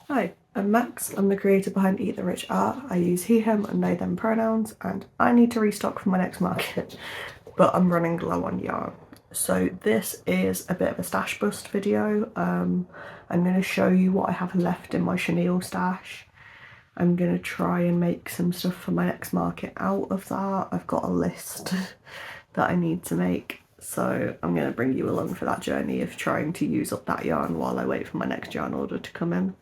Hi, I'm Max. I'm the creator behind Eat the Rich Art. I use he, him and they, them pronouns, and I need to restock for my next market, but I'm running low on yarn. So this is a bit of a stash bust video. I'm going to show you what I have left in my chenille stash. I'm going to try and make some stuff for my next market out of that. I've got a list that I need to make. So I'm going to bring you along for that journey of trying to use up that yarn while I wait for my next yarn order to come in.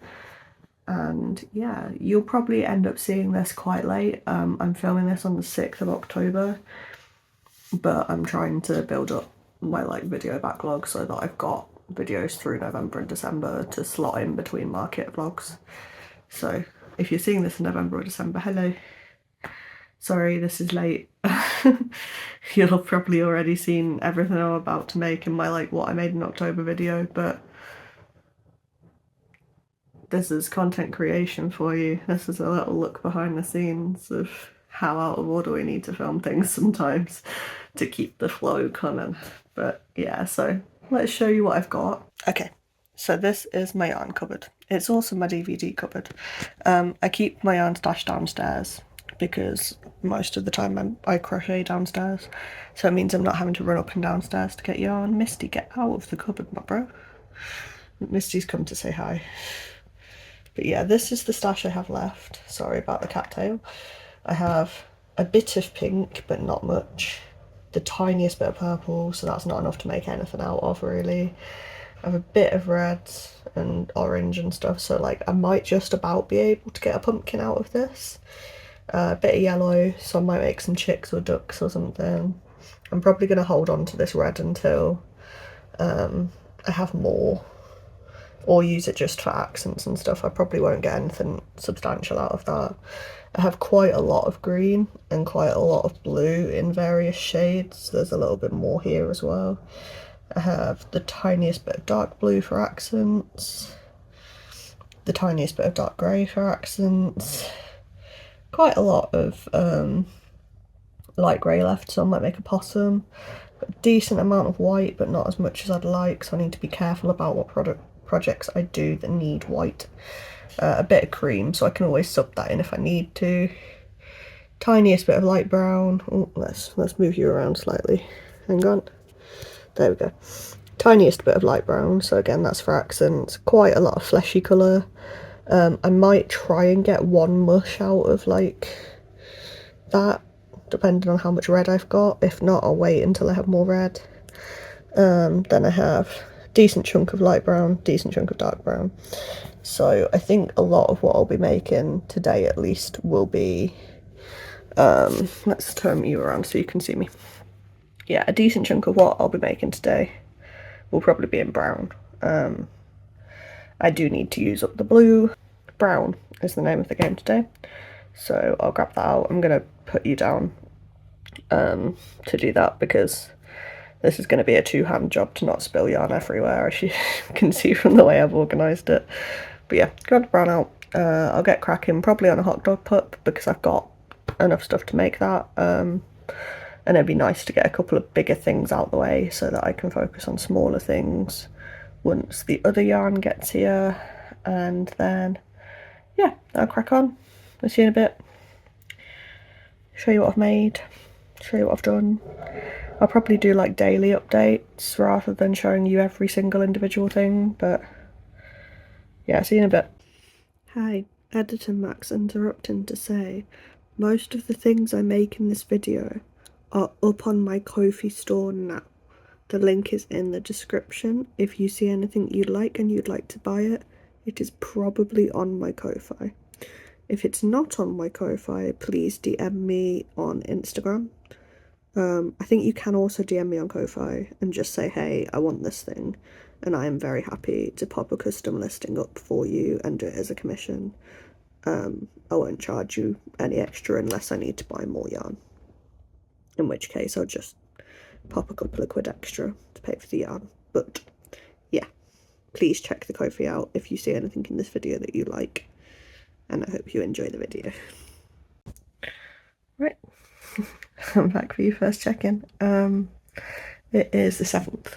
And yeah, you'll probably end up seeing this quite late. I'm filming this on the 6th of October, but I'm trying to build up my video backlog so that I've got videos through November and December to slot in between market vlogs. So if you're seeing this in November or December, hello. Sorry, this is late. You'll have probably already seen everything I'm about to make in my what I made in October video, but this is content creation for you. This is a little look behind the scenes of how out of order we need to film things sometimes to keep the flow coming. But yeah, so let's show you what I've got. Okay, so this is my yarn cupboard. It's also my DVD cupboard. I keep my yarn stashed downstairs because most of the time I crochet downstairs, so it means I'm not having to run up and downstairs to get yarn. Misty, get out of the cupboard, my bro. Misty's come to say hi. But yeah, this is the stash I have left. Sorry about the cattail. I have a bit of pink, but not much. The tiniest bit of purple, so that's not enough to make anything out of, really. I have a bit of red and orange and stuff, so I might just about be able to get a pumpkin out of this. A bit of yellow, so I might make some chicks or ducks or something. I'm probably going to hold on to this red until I have more, or use it just for accents and stuff. I probably won't get anything substantial out of that. I have quite a lot of green and quite a lot of blue in various shades. There's a little bit more here as well. I have the tiniest bit of dark blue for accents, the tiniest bit of dark grey for accents, quite a lot of light grey left, so I might make a possum. A decent amount of white, but not as much as I'd like, so I need to be careful about what projects I do that need white. A bit of cream, so I can always sub that in if I need to. Tiniest bit of light brown. Oh, let's move you around slightly. Hang on. There we go. Tiniest bit of light brown, so again that's for accents. Quite a lot of fleshy colour. I might try and get one mush out of that, depending on how much red I've got. If not, I'll wait until I have more red. Then I have a decent chunk of light brown, decent chunk of dark brown. So I think a lot of what I'll be making today at least will be, let's turn you around so you can see me. Yeah, a decent chunk of what I'll be making today will probably be in brown. I do need to use up the blue. Brown is the name of the game today, so I'll grab that out. I'm going to put you down to do that because this is going to be a two-hand job to not spill yarn everywhere, as you can see from the way I've organised it. But yeah, grab the brown out. I'll get cracking probably on a hot dog pup because I've got enough stuff to make that. And it'd be nice to get a couple of bigger things out the way so that I can focus on smaller things once the other yarn gets here. And then, yeah, I'll crack on. I'll see you in a bit. Show you what I've made. Show you what I've done. I'll probably do daily updates rather than showing you every single individual thing, but yeah, see you in a bit. Hi, Editor Max interrupting to say, most of the things I make in this video are up on my Ko-fi store now. The link is in the description. If you see anything you like and you'd like to buy it, it is probably on my Ko-fi. If it's not on my Ko-fi, please DM me on Instagram. I think you can also DM me on Ko-fi and just say, hey, I want this thing. And I am very happy to pop a custom listing up for you and do it as a commission. I won't charge you any extra unless I need to buy more yarn. In which case I'll just pop a couple of quid extra to pay for the yarn. But yeah, please check the Ko-fi out if you see anything in this video that you like. And I hope you enjoy the video. Right. I'm back for your first check-in. It is the 7th.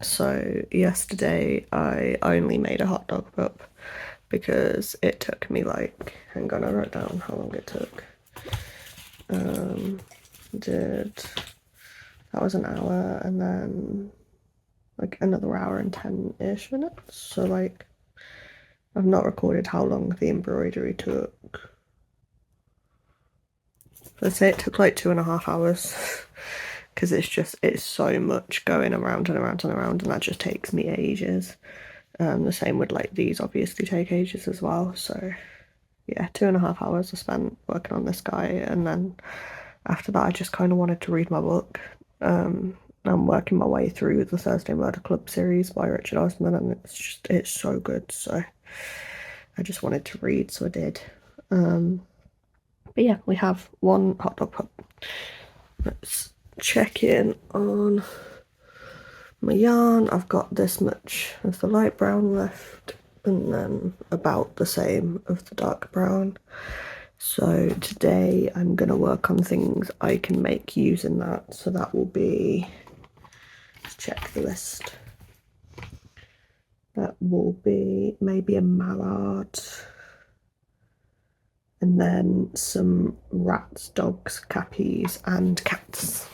So yesterday I only made a hot dog pup because it took me like, hang on, I wrote down how long it took. That was an hour, and then like another hour and 10-ish minutes. So like, I've not recorded how long the embroidery took. Let's say it took like 2.5 hours, because it's so much going around and around and around, and that just takes me ages. The same would like these obviously take ages as well. So yeah, 2.5 hours I spent working on this guy, and then after that I just kind of wanted to read my book. I'm working my way through the Thursday Murder Club series by Richard Osman, and it's so good, so I just wanted to read, so I did. But yeah, we have one hot dog pup. Let's check in on my yarn. I've got this much of the light brown left, and then about the same of the dark brown. So today I'm going to work on things I can make using that. So that will be, let's check the list. That will be maybe a mallard, and then some rats, dogs, cappies, and cats.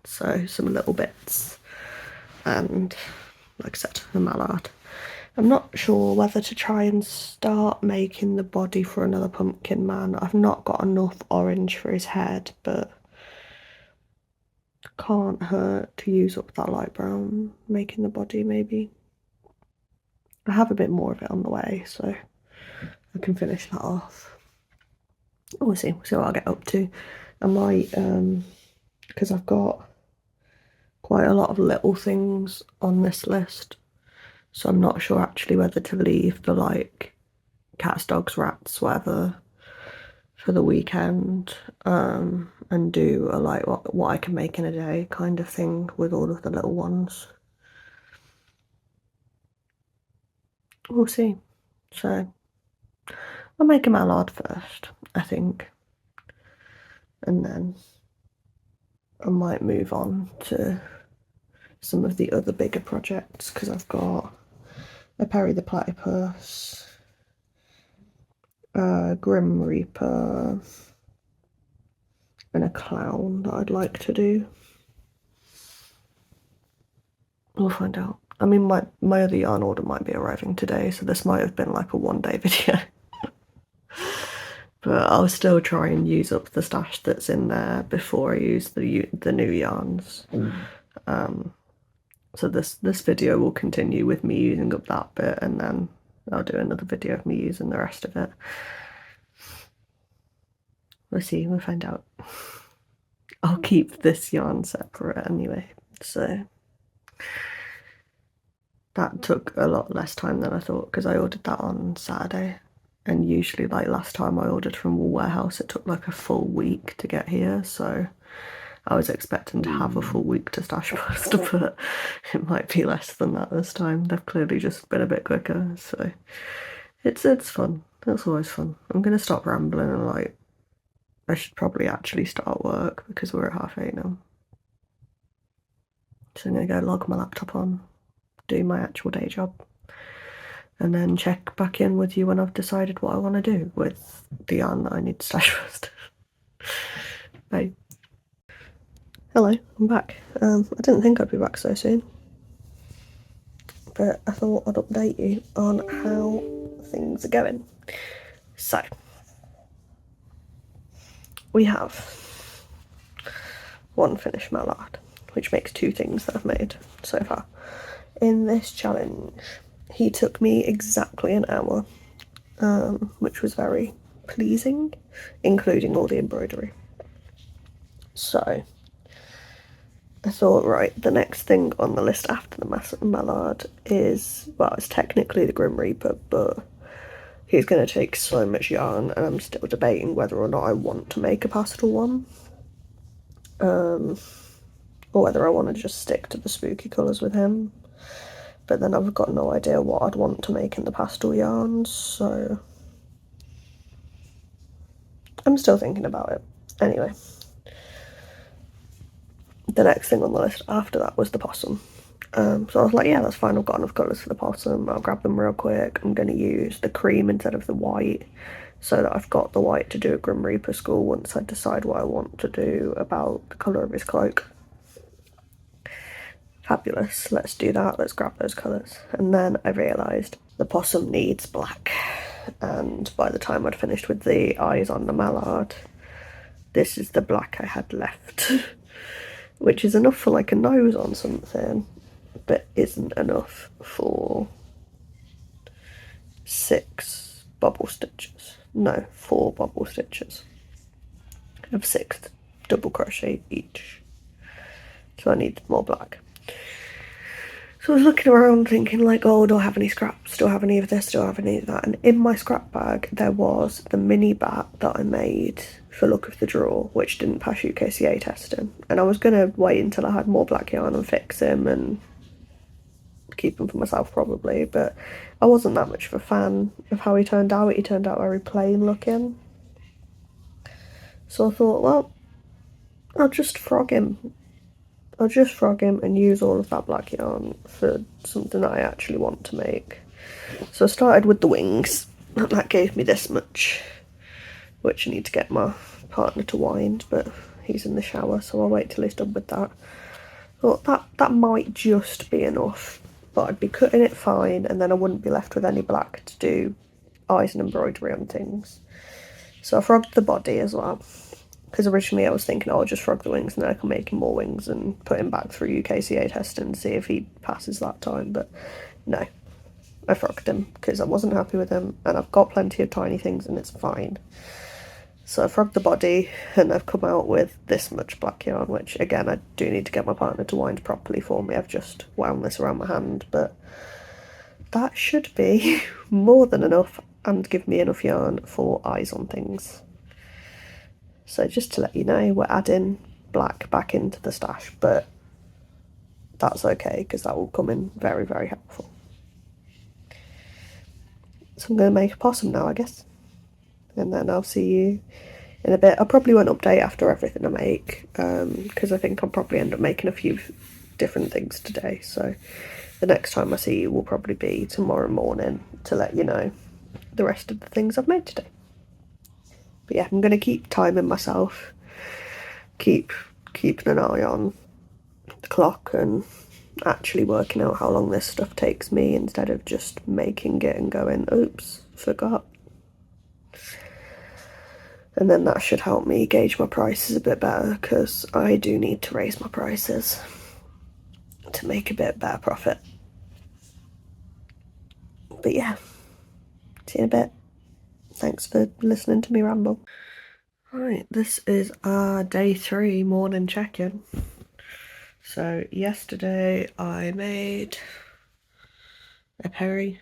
So some little bits, and like I said, a mallard. I'm not sure whether to try and start making the body for another pumpkin man. I've not got enough orange for his head, but can't hurt to use up that light brown making the body maybe. I have a bit more of it on the way, so I can finish that off. We'll see what I'll get up to. I might, because I've got quite a lot of little things on this list, so I'm not sure actually whether to leave the like cats, dogs, rats, whatever for the weekend, and do a like what I can make in a day kind of thing with all of the little ones. We'll see. So I'll make a mallard first, I think, and then I might move on to some of the other bigger projects, because I've got a Perry the Platypus, a Grim Reaper, and a clown that I'd like to do. We'll find out. I mean, my other yarn order might be arriving today, so this might have been like a one-day video. But I'll still try and use up the stash that's in there before I use the new yarns. So this video will continue with me using up that bit, and then I'll do another video of me using the rest of it. We'll see, we'll find out. I'll keep this yarn separate anyway, so that took a lot less time than I thought, because I ordered that on Saturday, and usually like last time I ordered from Wool Warehouse it took like a full week to get here, so I was expecting to have a full week to stash post, but it might be less than that this time. They've clearly just been a bit quicker, so it's fun. It's always fun. I'm gonna stop rambling, and like I should probably actually start work because we're at 8:30 now. So I'm gonna go log my laptop on, do my actual day job, and then check back in with you when I've decided what I want to do with the yarn that I need to stash first. Bye. Hello, I'm back. I didn't think I'd be back so soon, but I thought I'd update you on how things are going. So, we have one finished mallard, which makes 2 things that I've made so far. In this challenge, he took me exactly an hour, which was very pleasing, including all the embroidery. So I thought, right, the next thing on the list after the mallard is, well, it's technically the Grim Reaper, but he's going to take so much yarn, and I'm still debating whether or not I want to make a pastel one, or whether I want to just stick to the spooky colours with him. But then I've got no idea what I'd want to make in the pastel yarns, so I'm still thinking about it. Anyway, the next thing on the list after that was the possum, So I was like, yeah, that's fine, I've got enough colours for the possum, I'll grab them real quick. I'm going to use the cream instead of the white, so that I've got the white to do a Grim Reaper skull once I decide what I want to do about the colour of his cloak. Fabulous, let's do that, let's grab those colours. And then I realised the possum needs black, and by the time I'd finished with the eyes on the mallard, this is the black I had left. Which is enough for like a nose on something, but isn't enough for 6 bubble stitches. No, 4 bubble stitches of 6 double crochet each. So I needed more black. So I was looking around thinking like, oh, do I have any scraps? Do I have any of this? Do I have any of that? And in my scrap bag there was the mini bat that I made for Look of the Draw, which didn't pass UKCA testing. And I was going to wait until I had more black yarn and fix him and keep him for myself probably, but I wasn't that much of a fan of how he turned out. He turned out very plain looking. So I thought, well, I'll just frog him. I'll just frog him and use all of that black yarn for something that I actually want to make. So I started with the wings. That gave me this much, which I need to get my partner to wind, but he's in the shower, so I'll wait till he's done with that. Thought that might just be enough, but I'd be cutting it fine, and then I wouldn't be left with any black to do eyes and embroidery on things. So I frogged the body as well, because originally I was thinking, oh, I'll just frog the wings and then I can make him more wings and put him back through UKCA testing and see if he passes that time, but no. I frogged him because I wasn't happy with him, and I've got plenty of tiny things and it's fine. So I frogged the body, and I've come out with this much black yarn, which again I do need to get my partner to wind properly for me. I've just wound this around my hand, but that should be more than enough and give me enough yarn for eyes on things. So just to let you know, we're adding black back into the stash, but that's okay because that will come in very, very helpful. So I'm going to make a possum now, I guess, and then I'll see you in a bit. I probably won't update after everything I make, because I think I'll probably end up making a few different things today, so the next time I see you will probably be tomorrow morning to let you know the rest of the things I've made today. But yeah, I'm going to keep timing myself, keeping an eye on the clock and actually working out how long this stuff takes me instead of just making it and going, oops, forgot. And then that should help me gauge my prices a bit better, because I do need to raise my prices to make a bit better profit. But yeah, see you in a bit. Thanks for listening to me ramble. Right, this is our day 3 morning check-in. So yesterday I made a Perry.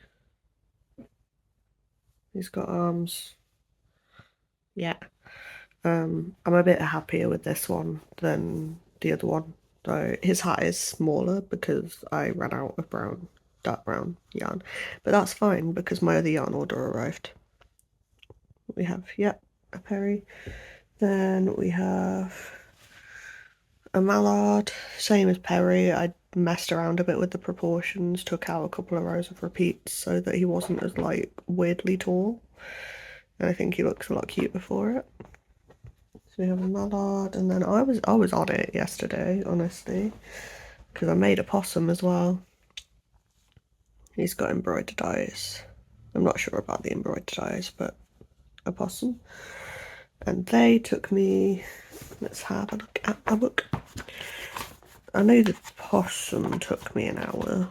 He's got arms. Yeah. I'm a bit happier with this one than the other one, though his hat is smaller because I ran out of dark brown yarn, but that's fine because my other yarn order arrived. We have, yep, a Perry, then we have a mallard, same as Perry. I messed around a bit with the proportions, took out a couple of rows of repeats so that he wasn't as like weirdly tall, and I think he looks a lot cuter for it. So we have a mallard, and then I was on it yesterday, honestly, because I made a possum as well. He's got embroidered eyes. I'm not sure about the embroidered eyes, but a possum. And they took me, let's have a look at the book. I know the possum took me an hour.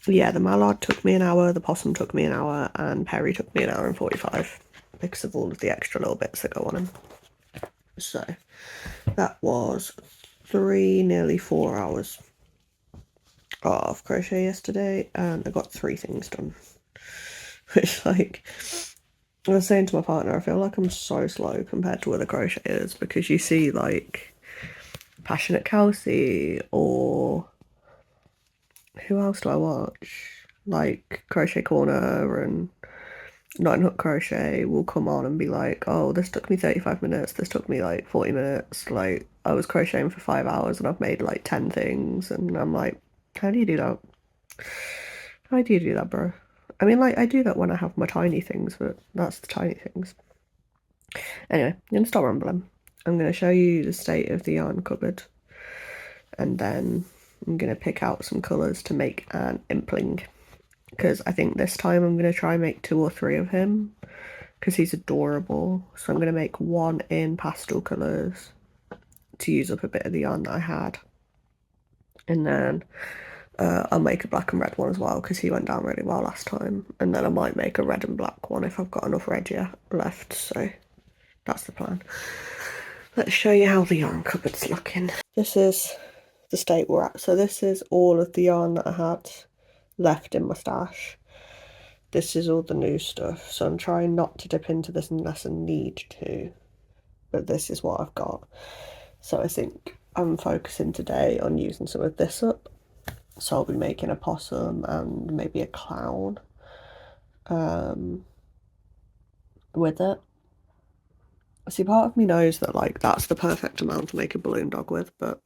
Yeah, the mallard took me an hour, the possum took me an hour, and Perry took me an hour and 45 because of all of the extra little bits that go on him. So that was 3, nearly 4 hours of crochet yesterday, and I got 3 things done. Which, like, I was saying to my partner, I feel like I'm so slow compared to other crocheters, because you see, like, Passionate Kelsey, or who else do I watch? Like Crochet Corner and Nine hook crochet will come on and be like, oh, this took me 35 minutes, this took me like 40 minutes, like I was crocheting for 5 hours and I've made like 10 things, and I'm like, how do you do that? How do you do that, bro? I mean, like, I do that when I have my tiny things, but that's the tiny things. Anyway, I'm gonna stop rambling. I'm gonna show you the state of the yarn cupboard, and then I'm gonna pick out some colours to make an impling, because I think this time I'm gonna try and make 2 or 3 of him, because he's adorable. So I'm gonna make one in pastel colours to use up a bit of the yarn that I had, and then I'll make a black and red one as well, because he went down really well last time, and then I might make a red and black one if I've got enough red left. So that's the plan. Let's show you how the yarn cupboard's looking. This is the state we're at. So this is all of the yarn that I had left in my stash. This is all the new stuff. So I'm trying not to dip into this unless I need to, but this is what I've got. So I think I'm focusing today on using some of this up. So I'll be making a possum and maybe a clown with it. See, part of me knows that like that's the perfect amount to make a balloon dog with, but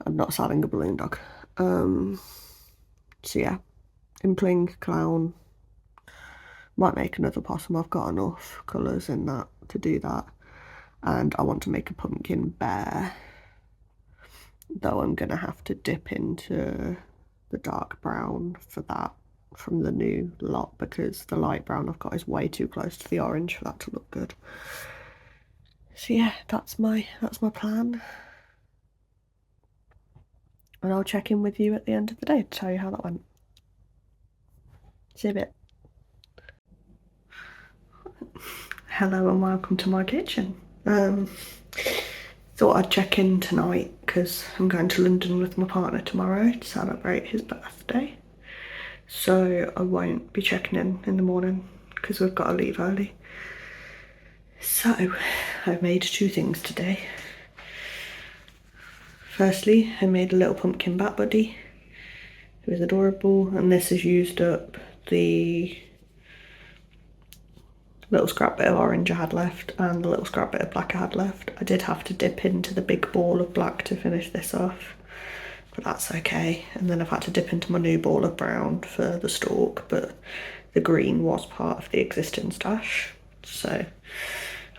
I'm not selling a balloon dog. So yeah, impling, clown, might make another possum. I've got enough colours in that to do that, and I want to make a pumpkin bear, though I'm gonna have to dip into the dark brown for that from the new lot, because the light brown I've got is way too close to the orange for that to look good. So yeah, that's my plan, and I'll check in with you at the end of the day to tell you how that went. See you in a bit. Hello and welcome to my kitchen. Thought I'd check in tonight because I'm going to London with my partner tomorrow to celebrate his birthday. So I won't be checking in the morning because we've got to leave early. So I've made 2 things today. Firstly, I made a little pumpkin bat buddy. It was adorable, and this has used up the little scrap bit of orange I had left and the little scrap bit of black I had left. I did have to dip into the big ball of black to finish this off, but that's okay. And then I've had to dip into my new ball of brown for the stalk, but the green was part of the existing stash. So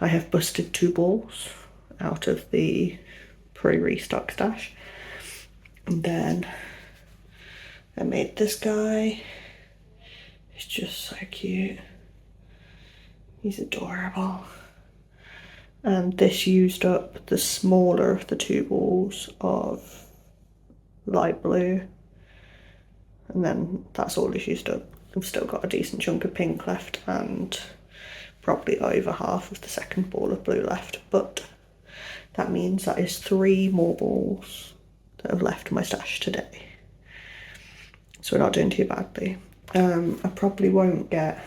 I have busted 2 balls out of the pre-restock stash. And then I made this guy. It's just so cute. He's adorable. And this used up the smaller of the 2 balls of light blue. And then that's all it's used up. I've still got a decent chunk of pink left and probably over half of the second ball of blue left. But that means that is 3 more balls that have left my stash today. So we're not doing too badly. I probably won't get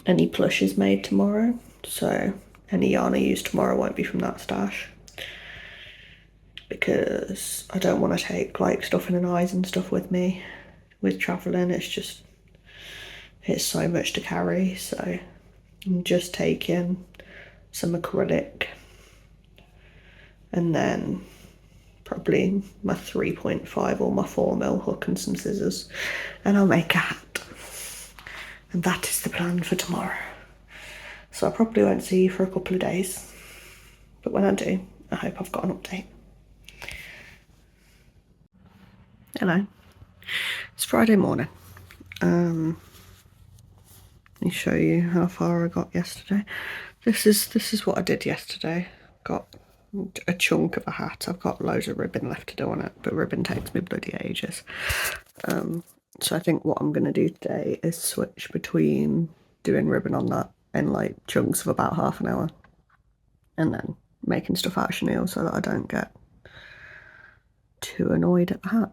any plushes made tomorrow, so any yarn I use tomorrow won't be from that stash, because I don't want to take like stuffing and eyes and stuff with me with travelling. It's so much to carry, so I'm just taking some acrylic and then probably my 3.5 or my 4mm hook and some scissors, and I'll make a hat. And that is the plan for tomorrow. So I probably won't see you for a couple of days, but when I do, I hope I've got an update. Hello. It's Friday morning. Let me show you how far I got yesterday. This is what I did yesterday. Got a chunk of a hat. I've got loads of ribbon left to do on it, but ribbon takes me bloody ages. So I think what I'm going to do today is switch between doing ribbon on that in like chunks of about half an hour, and then making stuff out of chenille so that I don't get too annoyed at the hat.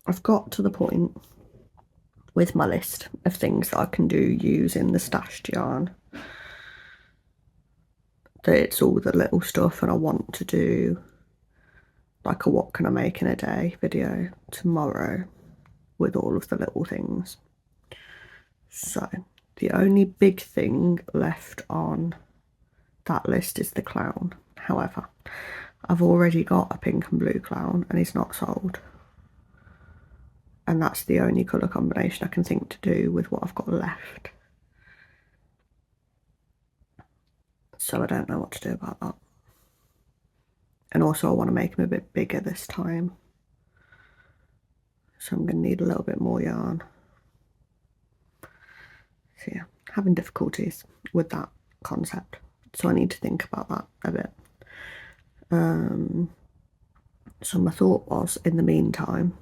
I've got to the point with my list of things that I can do using the stashed yarn that it's all the little stuff, and I want to do like a what can I make in a day video tomorrow with all of the little things. So the only big thing left on that list is the clown. However, I've already got a pink and blue clown and he's not sold. And that's the only colour combination I can think to do with what I've got left. So I don't know what to do about that. And also I want to make him a bit bigger this time. So I'm going to need a little bit more yarn. So yeah, having difficulties with that concept. So I need to think about that a bit. So my thought was, in the meantime,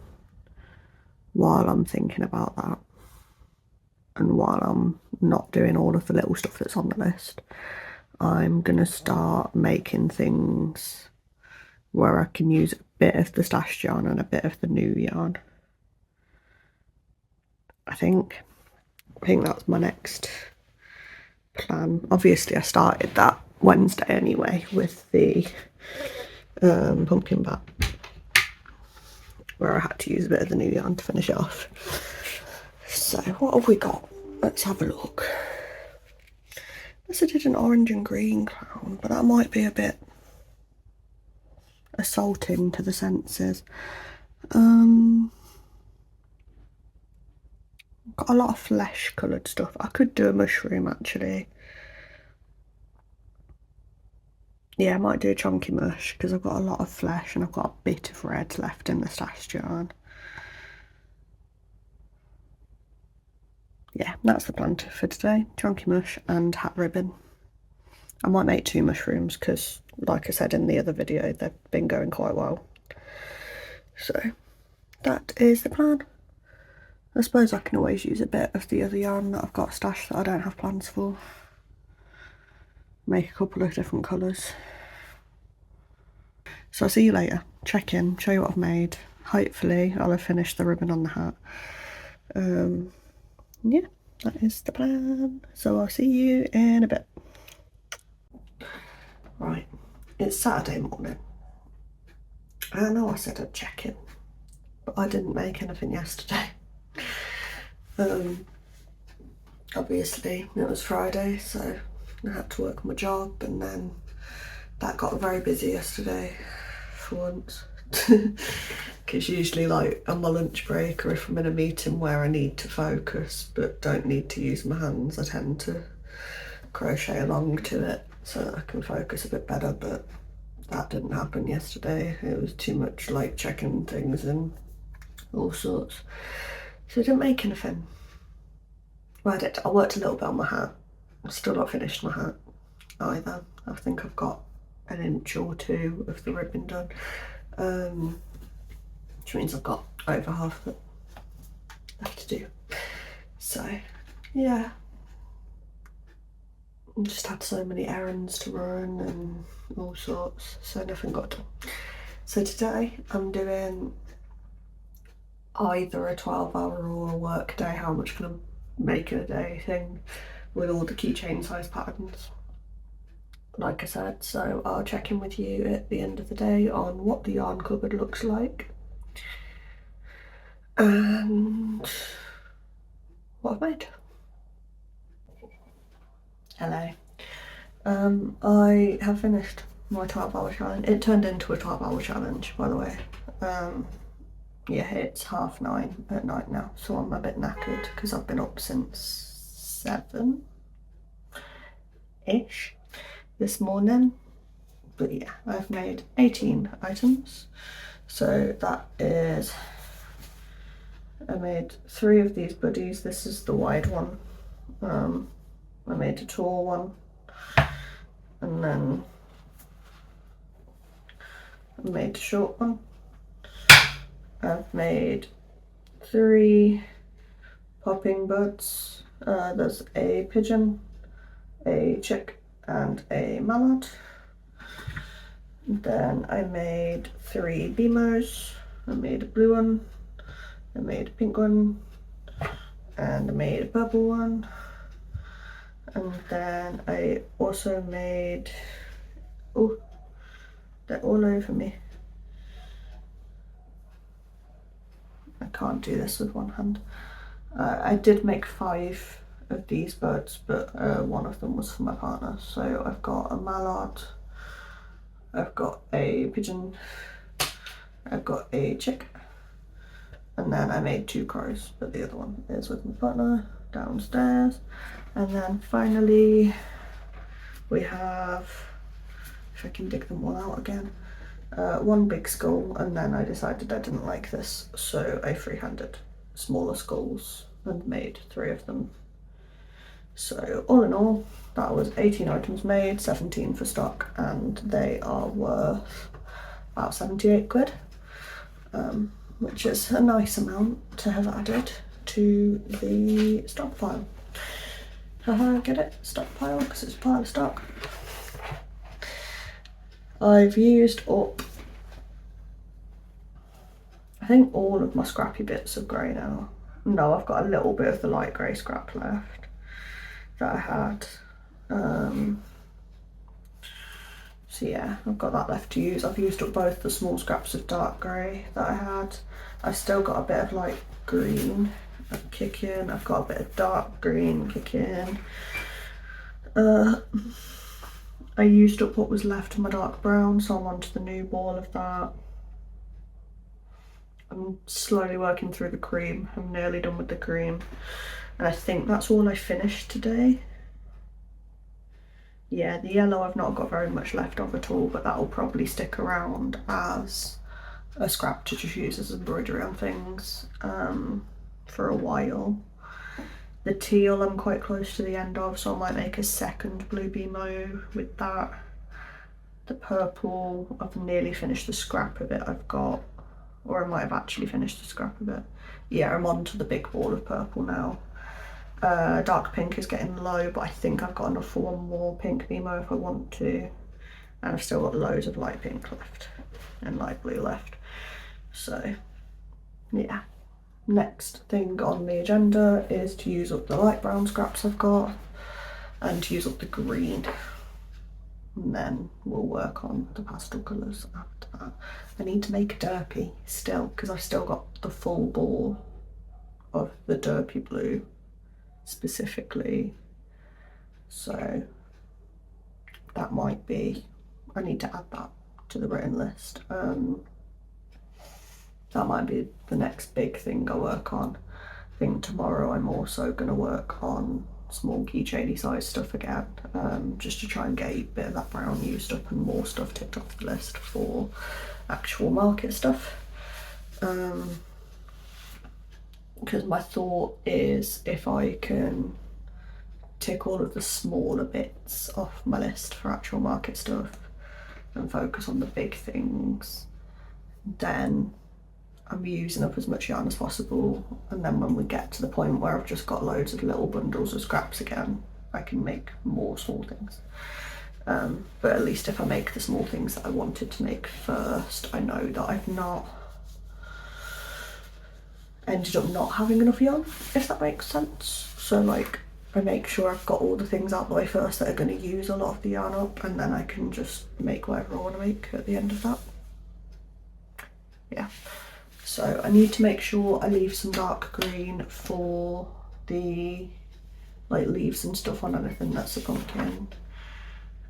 while I'm thinking about that, and while I'm not doing all of the little stuff that's on the list, I'm going to start making things where I can use a bit of the stashed yarn and a bit of the new yarn. I think that's my next plan. Obviously I started that Wednesday anyway with the pumpkin bat, where I had to use a bit of the new yarn to finish it off. So what have we got? Let's have a look. I did an orange and green clown, but that might be a bit assaulting to the senses. Got a lot of flesh coloured stuff. I could do a mushroom actually. Yeah, I might do a chunky mush because I've got a lot of flesh and I've got a bit of red left in the stashed yarn. Yeah, that's the plan for today. Chunky mush and hat ribbon. I might make 2 mushrooms because, like I said in the other video, they've been going quite well. So that is the plan. I suppose I can always use a bit of the other yarn that I've got stashed that I don't have plans for. Make a couple of different colours. So I'll see you later. Check in, show you what I've made. Hopefully I'll have finished the ribbon on the hat. Yeah, that is the plan. So I'll see you in a bit. Right, it's Saturday morning. I know I said I'd check in, but I didn't make anything yesterday. Obviously it was Friday, so I had to work my job, and then that got very busy yesterday for once. Because usually, like on my lunch break, or if I'm in a meeting where I need to focus but don't need to use my hands, I tend to crochet along to it so that I can focus a bit better, but that didn't happen yesterday. It was too much like checking things and all sorts, so I didn't make anything. Well, I worked a little bit on my hat. I've still not finished my hat either. I think I've got 1 inch or 2 of the ribbon done, which means I've got over half of it left to do. So yeah, I just had so many errands to run and all sorts, so nothing got done. So today I'm doing either a 12-hour or a work day, how much can I make in a day thing, with all the keychain size patterns, like I said. So I'll check in with you at the end of the day on what the yarn cupboard looks like and what I've made. Hello. I have finished my 12-hour challenge. It turned into a 12-hour challenge, by the way. Yeah, it's 9:30 at night now, so I'm a bit knackered because I've been up since 7-ish this morning. But yeah, I've made 18 items. So that is, I made 3 of these buddies. This is the wide one. I made a tall one, and then I made a short one. I've made 3 popping buds. There's a pigeon, a chick, and a mallard. Then I made 3 BMOs. I made a blue one, I made a pink one, and I made a purple one. And then I also made, oh, they're all over me. I can't do this with one hand. I did make 5 of these birds, but one of them was for my partner. So I've got a mallard, I've got a pigeon, I've got a chick, and then I made 2 crows, but the other one is with my partner downstairs. And then finally we have, if I can dig them all out again, one big skull, and then I decided I didn't like this, so I freehanded smaller skulls and made 3 of them. So all in all, that was 18 items made, 17 for stock, and they are worth about 78 quid, which is a nice amount to have added to the stockpile. Get it? Stockpile, because it's a pile of stock. I've used up, I think, all of my scrappy bits of grey now. No, I've got a little bit of the light grey scrap left that I had. So yeah, I've got that left to use. I've used up both the small scraps of dark grey that I had. I've still got a bit of light green kicking. I've got a bit of dark green kicking. I used up what was left of my dark brown, so I'm on to the new ball of that. I'm slowly working through the cream. I'm nearly done with the cream. And I think that's all I finished today. Yeah, the yellow I've not got very much left of at all, but that'll probably stick around as a scrap to just use as embroidery on things for a while. The teal I'm quite close to the end of, so I might make a second blue BMO with that. The purple, I've nearly finished the scrap of it I've got, or I might have actually finished the scrap of it. Yeah, I'm on to the big ball of purple now. Dark pink is getting low, but I think I've got enough for one more pink BMO if I want to. And I've still got loads of light pink left and light blue left. So yeah, next thing on the agenda is to use up the light brown scraps I've got and to use up the green. And then we'll work on the pastel colours after that. I need to make a derpy still, because I've still got the full ball of the derpy blue specifically, so that might be, I need to add that to the written list. That might be the next big thing I work on. I think tomorrow I'm also going to work on small keychainy size stuff again, just to try and get a bit of that brown used up and more stuff ticked off the list for actual market stuff. Because my thought is, if I can tick all of the smaller bits off my list for actual market stuff and focus on the big things, then I'm using up as much yarn as possible, and then when we get to the point where I've just got loads of little bundles of scraps again, I can make more small things. But at least if I make the small things that I wanted to make first, I know that I've not ended up not having enough yarn, if that makes sense. So like, I make sure I've got all the things out the way first that are going to use a lot of the yarn up, and then I can just make whatever I want to make at the end of that. Yeah, so I need to make sure I leave some dark green for the like leaves and stuff on anything that's a pumpkin,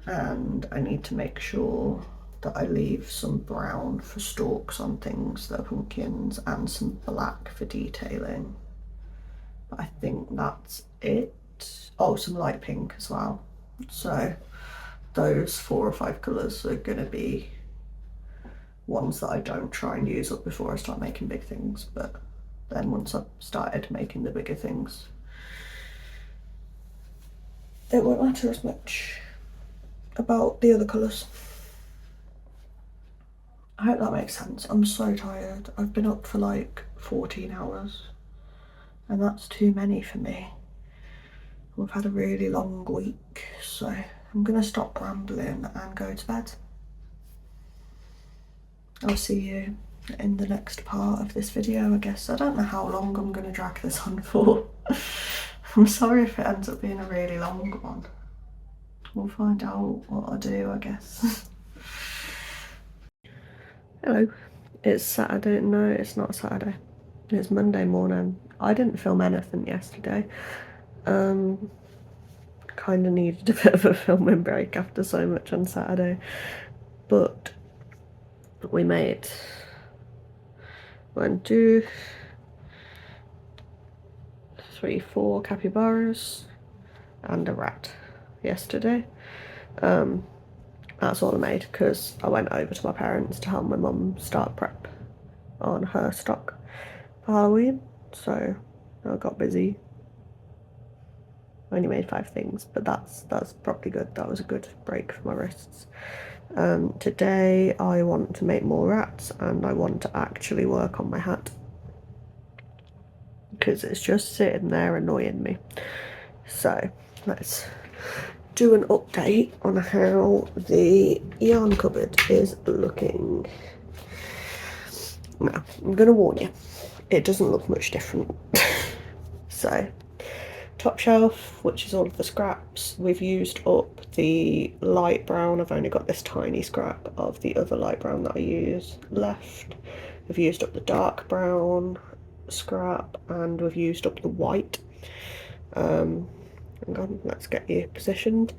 and I need to make sure that I leave some brown for stalks on things that are pumpkins and some black for detailing. But I think that's it. Oh, some light pink as well. So those 4 or 5 colours are going to be ones that I don't try and use up before I start making big things, but then once I've started making the bigger things, it won't matter as much about the other colours. I hope that makes sense. I'm so tired. I've been up for like 14 hours, and that's too many for me. We've had a really long week, so I'm gonna stop rambling and go to bed. I'll see you in the next part of this video, I guess. I don't know how long I'm gonna drag this on for. I'm sorry if it ends up being a really long one. We'll find out what I do, I guess. Hello. It's Saturday. No, it's not Saturday. It's Monday morning. I didn't film anything yesterday. Kind of needed a bit of a filming break after so much on Saturday. But we made 1, 2, 3, 4 capybaras and a rat yesterday. That's all I made because I went over to my parents to help my mum start prep on her stock for Halloween, so I got busy. I only made 5 things, but that's probably good. That was a good break for my wrists. Today I want to make more rats and I want to actually work on my hat because it's just sitting there annoying me. So let's do an update on how the yarn cupboard is looking. Now, I'm going to warn you, it doesn't look much different. So, top shelf, which is all of the scraps, we've used up the light brown. I've only got this tiny scrap of the other light brown that I use left. We've used up the dark brown scrap and we've used up the white. Hang on, let's get you positioned.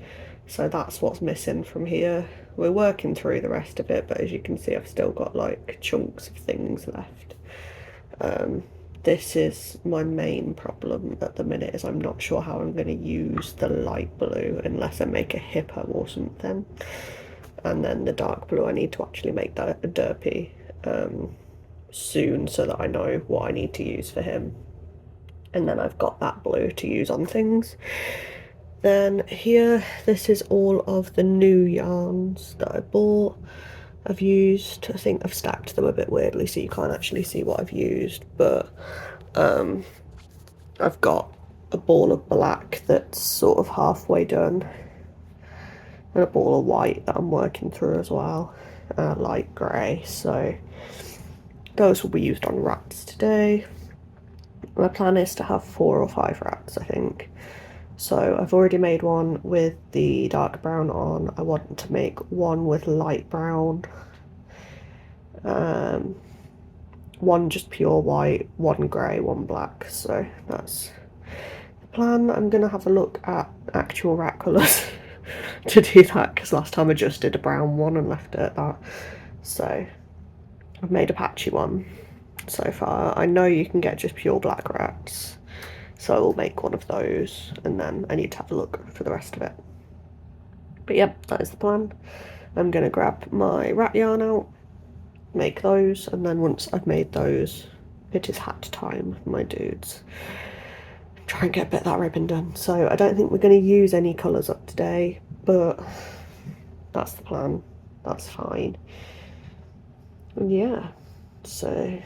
So that's what's missing from here. We're working through the rest of it, but as you can see, I've still got like chunks of things left. This is my main problem at the minute, is I'm not sure how I'm going to use the light blue unless I make a hippo or something. And then the dark blue, I need to actually make that a derpy soon so that I know what I need to use for him. And then I've got that blue to use on things. Then here, this is all of the new yarns that I bought. I've used, I think I've stacked them a bit weirdly so you can't actually see what I've used, but I've got a ball of black that's sort of halfway done and a ball of white that I'm working through as well, light grey, so those will be used on rats today. My plan is to have 4 or 5 rats, I think. So I've already made one with the dark brown on. I want to make one with light brown, one just pure white, one grey, one black. So that's the plan. I'm going to have a look at actual rat colours to do that, because last time I just did a brown one and left it at that. So I've made a patchy one so far. I know you can get just pure black rats, so I will make one of those, and then I need to have a look for the rest of it. But yep, that is the plan. I'm going to grab my rat yarn out, make those, and then once I've made those, it is hat time, my dudes. Try and get a bit of that ribbon done. So I don't think we're going to use any colours up today, but that's the plan. That's fine. And yeah, so I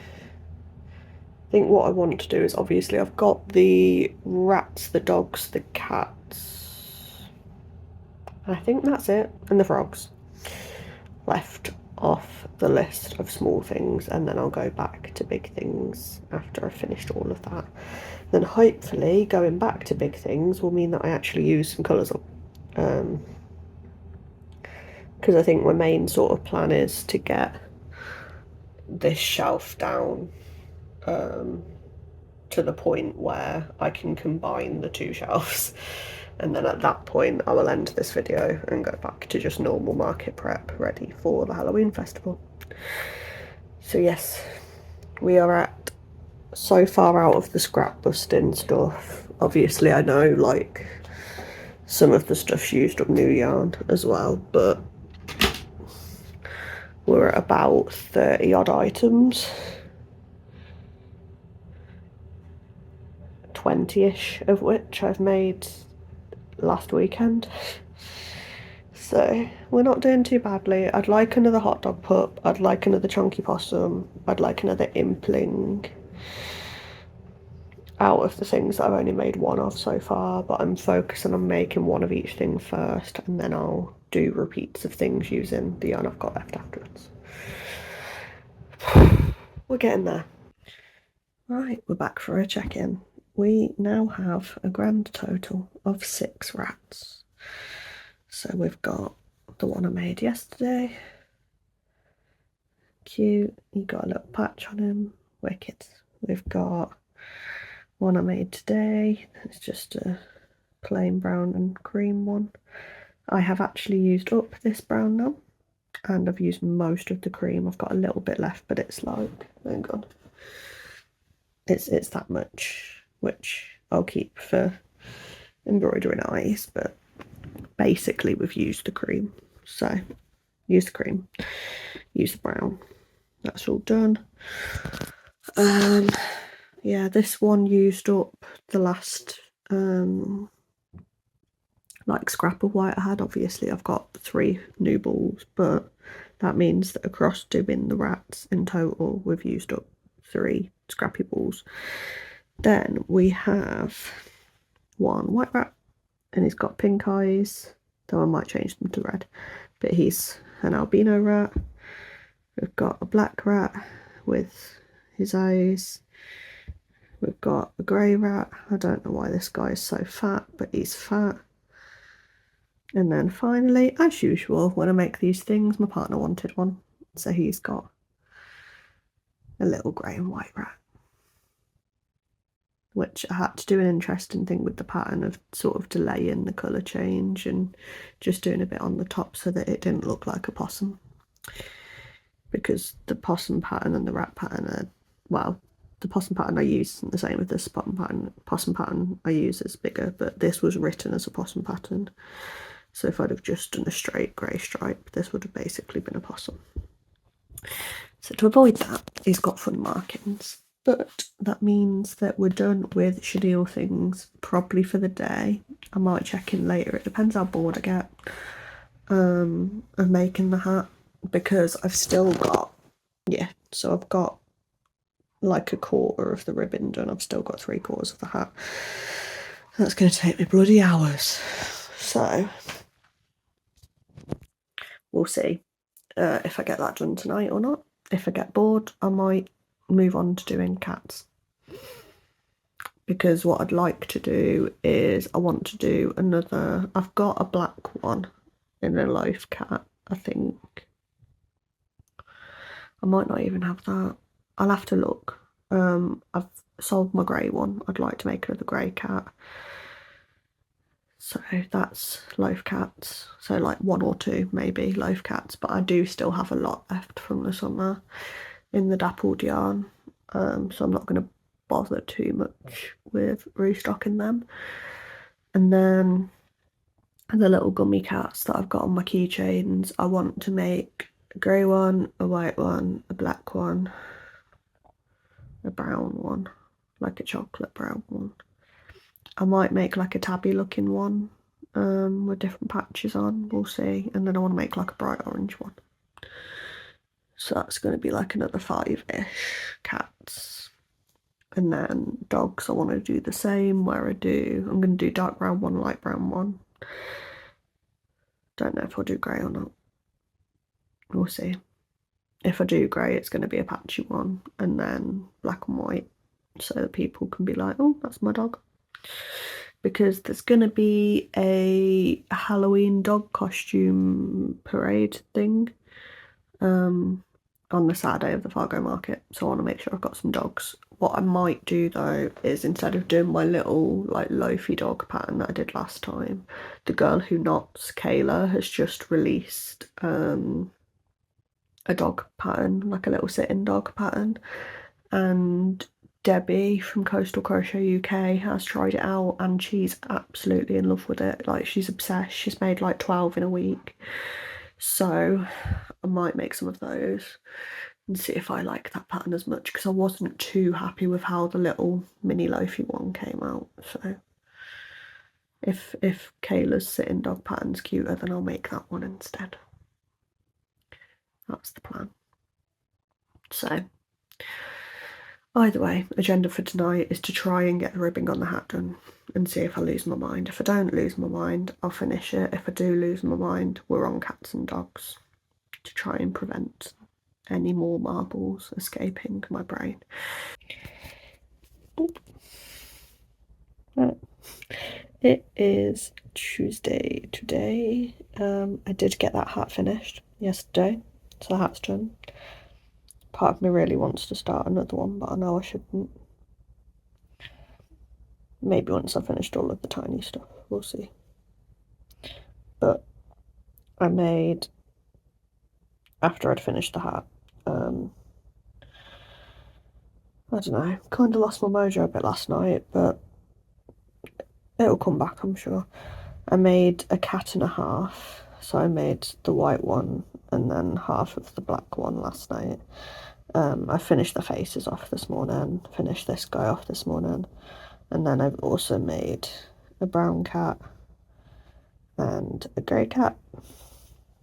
think what I want to do is, obviously I've got the rats, the dogs, the cats, I think that's it, and the frogs left off the list of small things, and then I'll go back to big things after I've finished all of that. Then hopefully going back to big things will mean that I actually use some colours up, because I think my main sort of plan is to get this shelf down to the point where I can combine the 2 shelves, and then at that point I will end this video and go back to just normal market prep ready for the Halloween festival. So yes, we are at so far out of the scrap busting stuff. Obviously I know like some of the stuff's used up new yarn as well, but we're at about 30 odd items, 20-ish of which I've made last weekend. So we're not doing too badly. I'd like another hot dog pup, I'd like another chunky possum, I'd like another impling out of the things that I've only made 1 of so far, but I'm focusing on making 1 of each thing first, and then I'll do repeats of things using the yarn I've got left afterwards. We're getting there. Right, we're back for a check-in. We now have a grand total of 6 rats. So we've got the one I made yesterday. Cute, he got a little patch on him. Wicked, We've got one I made today. It's just a plain brown and cream one. I have actually used up this brown now, and I've used most of the cream. I've got a little bit left, but it's like, hang on, it's that much, which I'll keep for embroidering eyes, but basically we've used the cream. So use the cream, use the brown. That's all done. Yeah, this one used up the last like scrap of white I had. Obviously I've got 3 new balls, but that means that across doing the rats in total we've used up 3 scrappy balls. Then we have one white rat, and he's got pink eyes, though I might change them to red, but he's an albino rat. We've got a black rat with his eyes. We've got a grey rat. I don't know why this guy is so fat, but he's fat. And then finally, as usual, when I make these things, my partner wanted one, so he's got a little grey and white rat, which I had to do an interesting thing with the pattern of sort of delaying the colour change and just doing a bit on the top so that it didn't look like a possum. Because the possum pattern and the rat pattern are, well, the possum pattern I use isn't the same as this possum pattern I use is bigger, but this was written as a possum pattern. So if I'd have just done a straight grey stripe, this would have basically been a possum. So to avoid that, he's got fun markings. But that means that we're done with chenille things probably for the day. I might check in later. It depends how bored I get of making the hat, because I've still got, yeah, so I've got like a quarter of the ribbon done. I've still got 3/4 of the hat. That's going to take me bloody hours. So we'll see if I get that done tonight or not. If I get bored, I might move on to doing cats. Because what I'd like to do is I want to do another, I've got a black one in a loaf cat, I think. I might not even have that. I'll have to look. I've sold my grey one. I'd like to make another grey cat. So that's loaf cats. So like 1 or 2 maybe loaf cats, but I do still have a lot left from the summer in the dappled yarn. So I'm not going to bother too much with restocking them. And then the little gummy cats that I've got on my keychains, I want to make a grey one, a white one, a black one, a brown one, like a chocolate brown one. I might make like a tabby looking one with different patches on, we'll see. And then I want to make like a bright orange one. So that's going to be like another 5-ish cats. And then dogs, I want to do the same, where I'm going to do dark brown one, light brown one. Don't know if I'll do grey or not. We'll see. If I do grey, it's going to be a patchy one, and then black and white, so that people can be like, oh, that's my dog. Because there's going to be a Halloween dog costume parade thing on the Saturday of the Fargo market, so I want to make sure I've got some dogs. What I might do though is, instead of doing my little like loafy dog pattern that I did last time, the girl who knots, Kayla, has just released a dog pattern, like a little sitting dog pattern, and Debbie from Coastal Crochet UK has tried it out and she's absolutely in love with it. Like, she's obsessed. She's made like 12 in a week. So I might make some of those and see if I like that pattern as much, because I wasn't too happy with how the little mini loafy one came out. So if Kayla's sitting dog pattern's cuter, then I'll make that one instead. That's the plan. So either way, agenda for tonight is to try and get the ribbing on the hat done and see if I lose my mind. If I don't lose my mind, I'll finish it. If I do lose my mind, we're on cats and dogs to try and prevent any more marbles escaping my brain. It is Tuesday today. I did get that hat finished yesterday, so the hat's done. Part of me really wants to start another one, but I know I shouldn't. Maybe once I've finished all of the tiny stuff, we'll see. But I made, after I'd finished the hat, I don't know, kind of lost my mojo a bit last night, but it'll come back, I'm sure. I made a cat and a half, so I made the white one and then half of the black one last night. I finished the faces off this morning, finished this guy off this morning, and then I've also made a brown cat and a grey cat.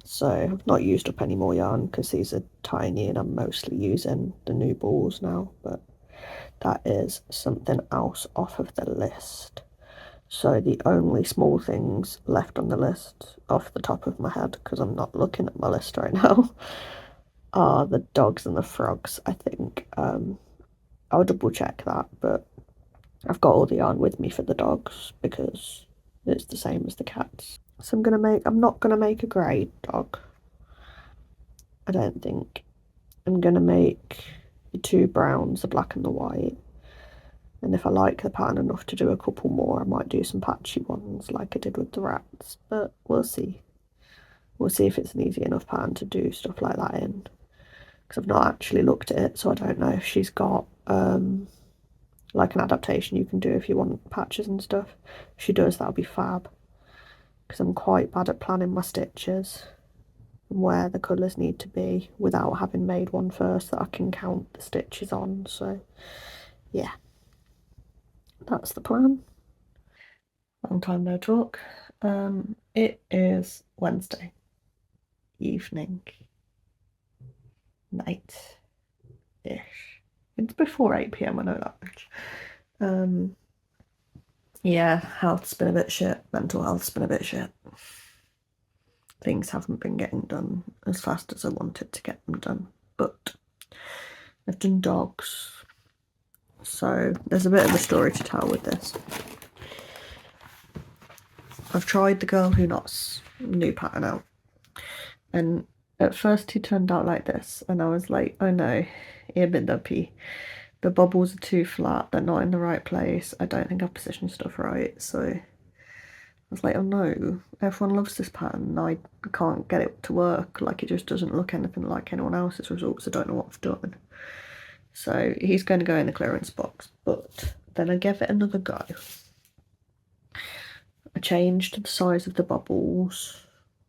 So I've not used up any more yarn because these are tiny and I'm mostly using the new balls now, but that is something else off of the list. So the only small things left on the list off the top of my head, because I'm not looking at my list right now, are the dogs and the frogs, I think. I'll double check that, but I've got all the yarn with me for the dogs because it's the same as the cats. So I'm not gonna make a grey dog, I don't think. I'm gonna make the two browns, the black and the white. And if I like the pattern enough to do a couple more, I might do some patchy ones like I did with the rats, but we'll see. We'll see if it's an easy enough pattern to do stuff like that in, because I've not actually looked at it, so I don't know if she's got like an adaptation you can do if you want patches and stuff. If she does, that'll be fab, because I'm quite bad at planning my stitches and where the colours need to be without having made one first that I can count the stitches on. So yeah, that's the plan. Long time no talk. It is Wednesday evening, night-ish. It's before 8 p.m, I know that much. Yeah, health's been a bit shit, mental health's been a bit shit. Things haven't been getting done as fast as I wanted to get them done, but I've done dogs, so there's a bit of a story to tell with this. I've tried the Girl Who Knots new pattern out, and at first he turned out like this, and I was like, oh no, you're a bit dumpy. The bubbles are too flat, they're not in the right place, I don't think I've positioned stuff right. So I was like, oh no, everyone loves this pattern, I can't get it to work, like it just doesn't look anything like anyone else's results, I don't know what I've done. So he's going to go in the clearance box, but then I gave it another go. I changed the size of the bubbles,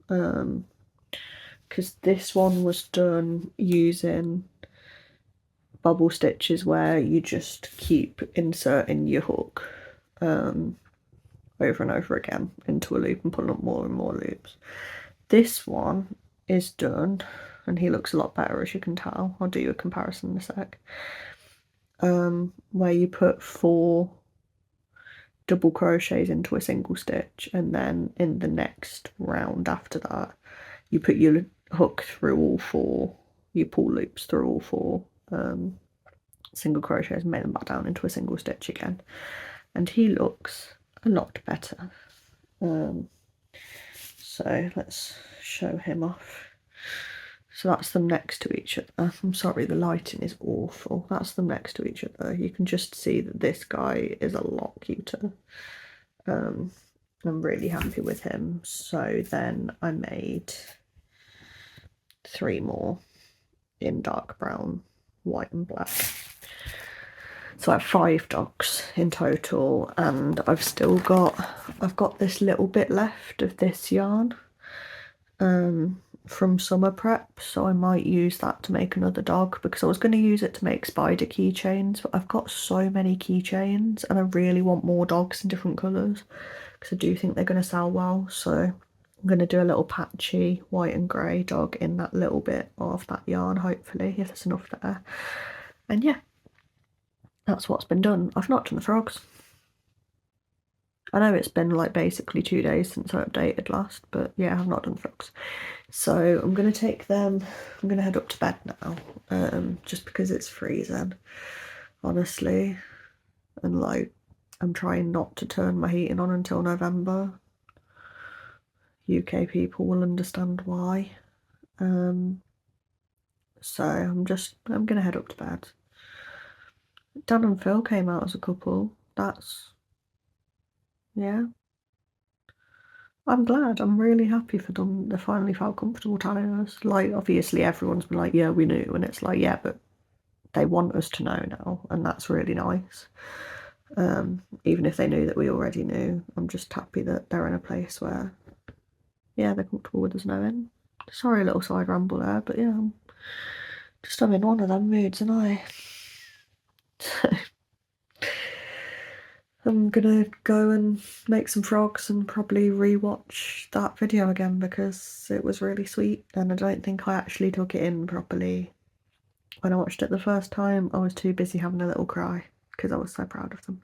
because this one was done using bubble stitches where you just keep inserting your hook over and over again into a loop and pulling up more and more loops. This one is done, and he looks a lot better, as you can tell. I'll do you a comparison in a sec. Where you put 4 double crochets into a single stitch, and then in the next round after that you put your hook through all 4, you pull loops through all 4 single crochets and make them back down into a single stitch again, and he looks a lot better. So let's show him off. So that's them next to each other. I'm sorry, the lighting is awful. That's them next to each other. You can just see that this guy is a lot cuter. I'm really happy with him. So then I made 3 more in dark brown, white and black. So I have 5 dogs in total, and I've got this little bit left of this yarn from summer prep, so I might use that to make another dog, because I was going to use it to make spider keychains, but I've got so many keychains and I really want more dogs in different colours because I do think they're going to sell well. So I'm going to do a little patchy white and grey dog in that little bit of that yarn, hopefully, if there's enough there. And yeah, that's what's been done. I've not done the frogs. I know it's been like basically 2 days since I updated last, but yeah, I've not done frogs. So I'm going to take them, I'm going to head up to bed now, just because it's freezing, honestly. And like, I'm trying not to turn my heating on until November. UK people will understand why. So I'm gonna head up to bed. Dan and Phil came out as a couple. Yeah. I'm glad. I'm really happy for them. They finally felt comfortable telling us. Like, obviously everyone's been like, yeah, we knew, and it's like, yeah, but they want us to know now, and that's really nice. Even if they knew that we already knew, I'm just happy that they're in a place where, yeah, they're comfortable with us knowing. Sorry, a little side ramble there, but yeah, I'm in one of them moods, and I'm gonna go and make some frogs and probably rewatch that video again because it was really sweet, and I don't think I actually took it in properly. When I watched it the first time, I was too busy having a little cry because I was so proud of them.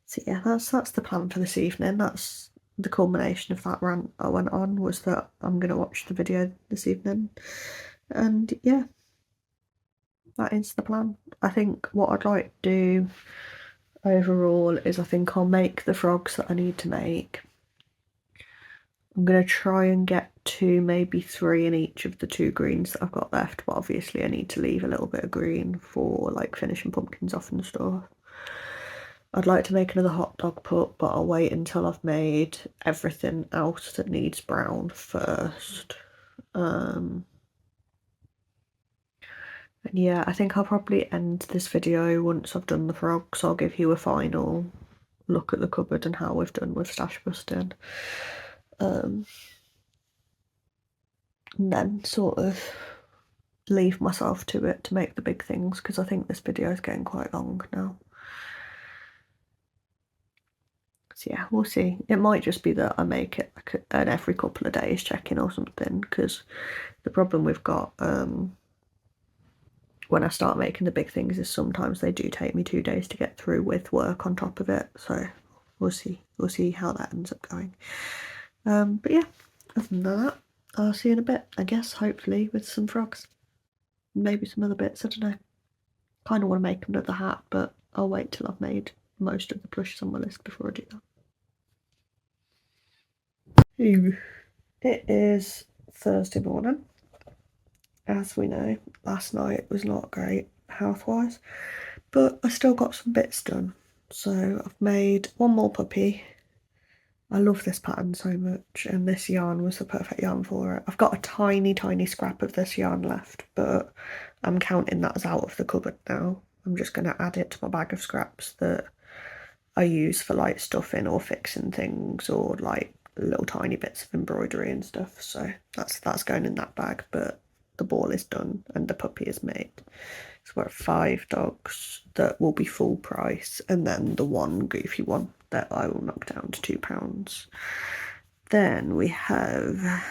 So yeah, that's the plan for this evening. That's the culmination of that rant I went on, was that I'm gonna watch the video this evening, and yeah, that is the plan. I think what I'd like to do overall is I think I'll make the frogs that I need to make. I'm gonna try and get 2, maybe 3 in each of the 2 greens that I've got left, but obviously I need to leave a little bit of green for like finishing pumpkins off and stuff. I'd like to make another hot dog pup, but I'll wait until I've made everything else that needs brown first. And yeah, I think I'll probably end this video once I've done the frogs. I'll give you a final look at the cupboard and how we've done with stash busting. And then sort of leave myself to it to make the big things, because I think this video is getting quite long now. So yeah, we'll see. It might just be that I make it like an every couple of days check-in or something, because the problem we've got when I start making the big things is sometimes they do take me 2 days to get through with work on top of it. So we'll see how that ends up going. But yeah, other than that, I'll see you in a bit, I guess, hopefully with some frogs. Maybe some other bits, I don't know. Kind of want to make another hat, but I'll wait till I've made most of the plushes on my list before I do that. It is Thursday morning. As we know, last night was not great health-wise, but I still got some bits done. So I've made one more puppy. I love this pattern so much, and this yarn was the perfect yarn for it. I've got a tiny, tiny scrap of this yarn left, but I'm counting that as out of the cupboard now. I'm just going to add it to my bag of scraps that I use for like stuffing or fixing things, or like little tiny bits of embroidery and stuff. So that's going in that bag, but the ball is done and the puppy is made. So we're at 5 dogs that will be full price, and then the one goofy one that I will knock down to £2. Then we have,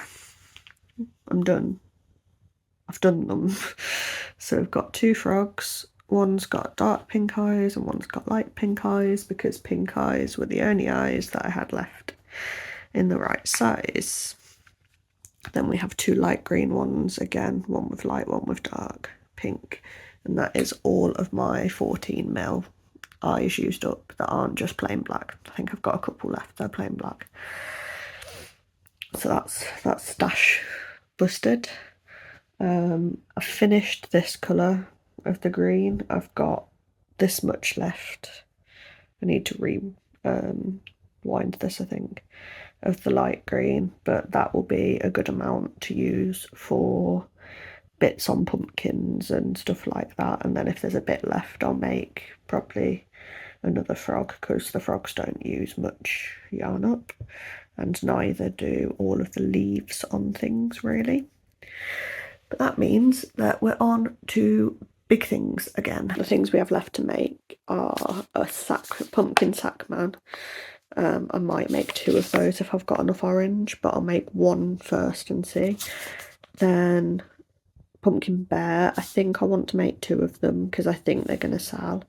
I'm done. I've done them. So we've got 2 frogs. One's got dark pink eyes and one's got light pink eyes, because pink eyes were the only eyes that I had left in the right size. Then we have 2 light green ones, again, one with light, one with dark pink. And that is all of my 14mm eyes used up that aren't just plain black. I think I've got a couple left, they're plain black. So that's stash busted. I've finished this colour of the green. I've got this much left. I need to rewind this, I think, of the light green, but that will be a good amount to use for bits on pumpkins and stuff like that. And then if there's a bit left, I'll make probably another frog, because the frogs don't use much yarn up, and neither do all of the leaves on things really. But that means that we're on to big things again. The things we have left to make are a pumpkin sack man. I might make 2 of those if I've got enough orange, but I'll make 1 first and see. Then pumpkin bear, I think I want to make 2 of them because I think they're going to sell.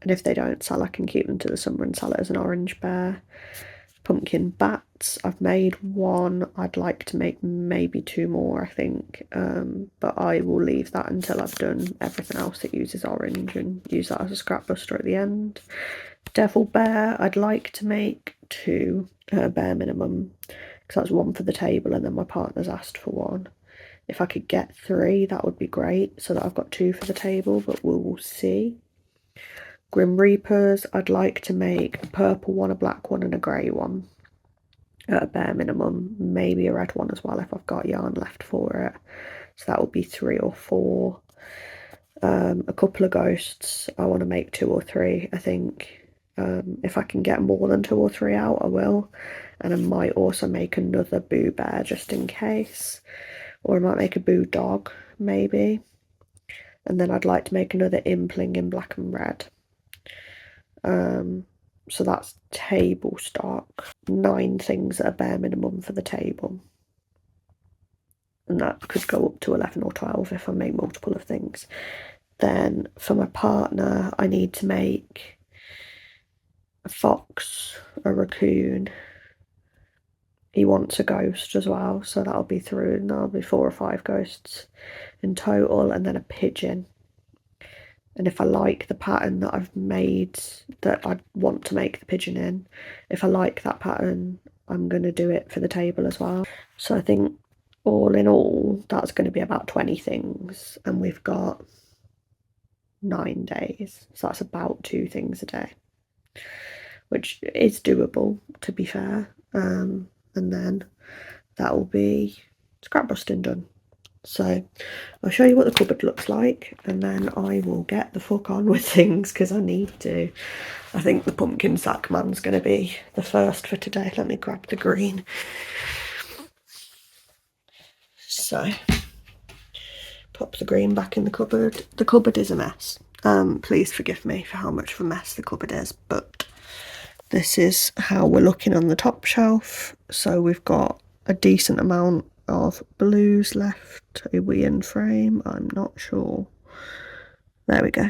And if they don't sell, I can keep them to the summer and sell it as an orange bear. Pumpkin bats, I've made 1. I'd like to make maybe 2 more, I think, but I will leave that until I've done everything else that uses orange and use that as a scrap buster at the end. Devil bear, I'd like to make 2 bare minimum, because that's one for the table, and then my partner's asked for one. If I could get 3, that would be great, so that I've got 2 for the table, but we'll see. Grim Reapers, I'd like to make a purple one, a black one, and a grey one at a bare minimum. Maybe a red one as well if I've got yarn left for it. So that would be 3 or 4. A couple of ghosts, I want to make 2 or 3, I think. If I can get more than 2 or 3 out, I will. And I might also make another Boo Bear just in case. Or I might make a Boo Dog, maybe. And then I'd like to make another Impling in black and red. So that's table stock. 9 things at a bare minimum for the table. And that could go up to 11 or 12 if I make multiple of things. Then for my partner, I need to make a fox, a raccoon. He wants a ghost as well, so that'll be through, and that'll be 4 or 5 ghosts in total, and then a pigeon. And if I like the pattern that I've made, that I want to make the pigeon in, if I like that pattern, I'm going to do it for the table as well. So I think all in all, that's going to be about 20 things, and we've got 9 days, so that's about 2 things a day, which is doable, to be fair. And then that will be scrap busting done. So I'll show you what the cupboard looks like, and then I will get the fuck on with things because I need to. I think the pumpkin sack man's going to be the first for today. Let me grab the green. So pop the green back in the cupboard. The cupboard is a mess. Please forgive me for how much of a mess the cupboard is, but this is how we're looking on the top shelf. So we've got a decent amount of blues left. Are we in frame? I'm not sure. There we go.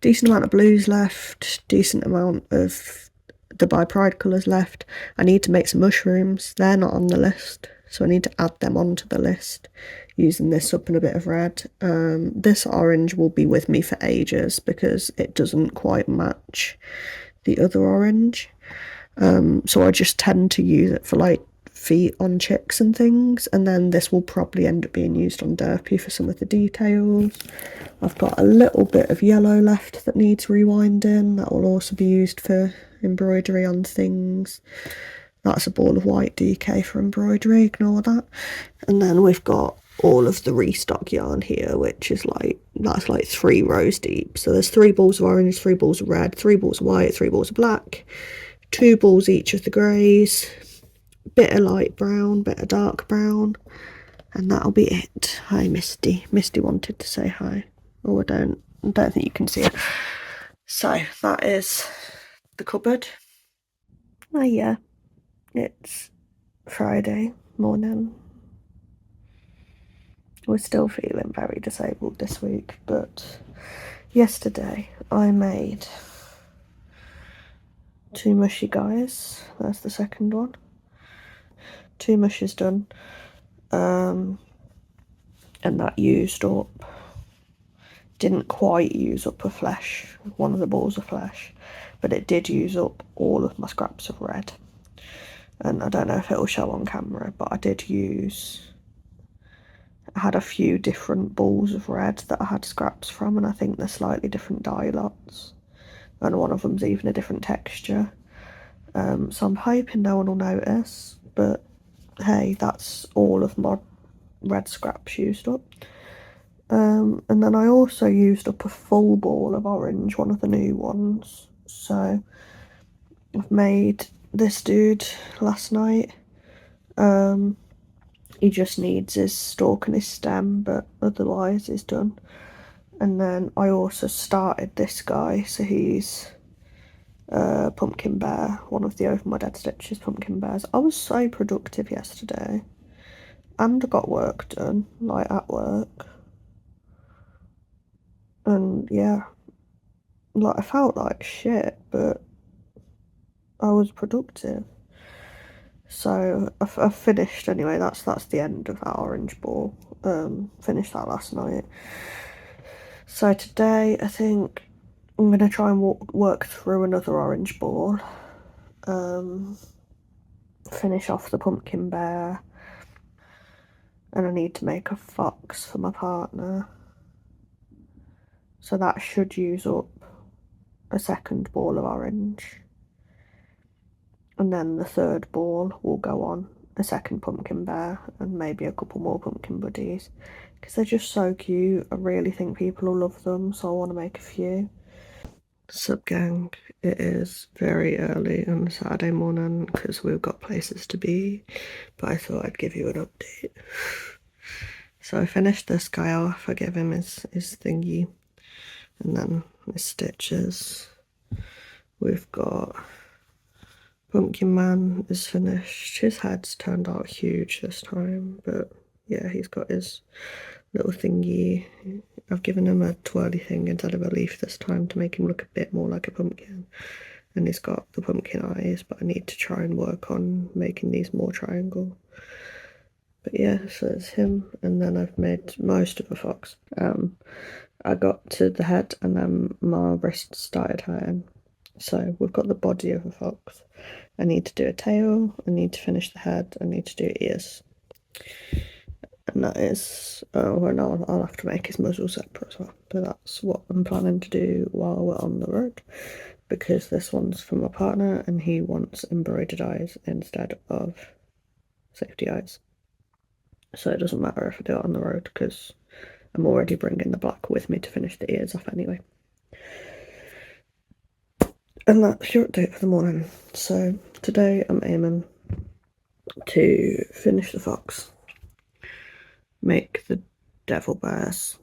Decent amount of blues left. Decent amount of the By Pride colours left. I need to make some mushrooms. They're not on the list, so I need to add them onto the list using this up and a bit of red. This orange will be with me for ages because it doesn't quite match the other orange. So I just tend to use it for like feet on chicks and things, and then this will probably end up being used on Derpy for some of the details. I've got a little bit of yellow left that needs rewinding. That will also be used for embroidery on things. That's a ball of white DK for embroidery, ignore that. And then we've got all of the restock yarn here, which is like, that's like 3 rows deep. So there's 3 balls of orange, 3 balls of red, 3 balls of white, 3 balls of black, 2 balls each of the greys, bit of light brown, bit of dark brown, and that'll be it. Hi Misty. Misty wanted to say hi. Oh, I don't think you can see it. So that is the cupboard. Oh yeah, it's Friday morning. We're still feeling very disabled this week, but yesterday I made 2 mushy guys. There's the second one. 2 mushes done. And that used up, didn't quite use up a flesh, one of the balls of flesh, but it did use up all of my scraps of red. And I don't know if it'll show on camera, but I had a few different balls of red that I had scraps from, and I think they're slightly different dye lots, and one of them's even a different texture. So I'm hoping no one will notice, but hey, that's all of my red scraps used up. And then I also used up a full ball of orange, one of the new ones. So I've made this dude last night. He just needs his stalk and his stem, but otherwise he's done. And then I also started this guy, so he's Pumpkin Bear, one of the Over My Dead Stitches pumpkin bears. I was so productive yesterday, and I got work done, like at work. And yeah, like I felt like shit, but I was productive. So I finished anyway. That's the end of that orange ball. Finished that last night. So today I think I'm gonna try and work through another orange ball. finish off the pumpkin bear, and I need to make a fox for my partner. So that should use up a second ball of orange. And then the third ball will go on a second pumpkin bear and maybe a couple more pumpkin buddies. Because they're just so cute. I really think people will love them, so I want to make a few. Sup gang, it is very early on Saturday morning because we've got places to be, but I thought I'd give you an update. So I finished this guy off, I gave him his thingy, and then his stitches. We've got Pumpkin Man is finished. His head's turned out huge this time, but yeah, he's got his little thingy. I've given him a twirly thing instead of a leaf this time to make him look a bit more like a pumpkin. And he's got the pumpkin eyes, but I need to try and work on making these more triangle. But yeah, so it's him, and then I've made most of a fox. I got to the head and then my wrist started hurting. So we've got the body of a fox. I need to do a tail, I need to finish the head, I need to do ears. And that is, well, no, I'll have to make his muzzle separate as well. But that's what I'm planning to do while we're on the road, because this one's for my partner and he wants embroidered eyes instead of safety eyes. So it doesn't matter if I do it on the road because I'm already bringing the black with me to finish the ears off anyway. And that's your update for the morning. So today I'm aiming to finish the fox, make the devil bears,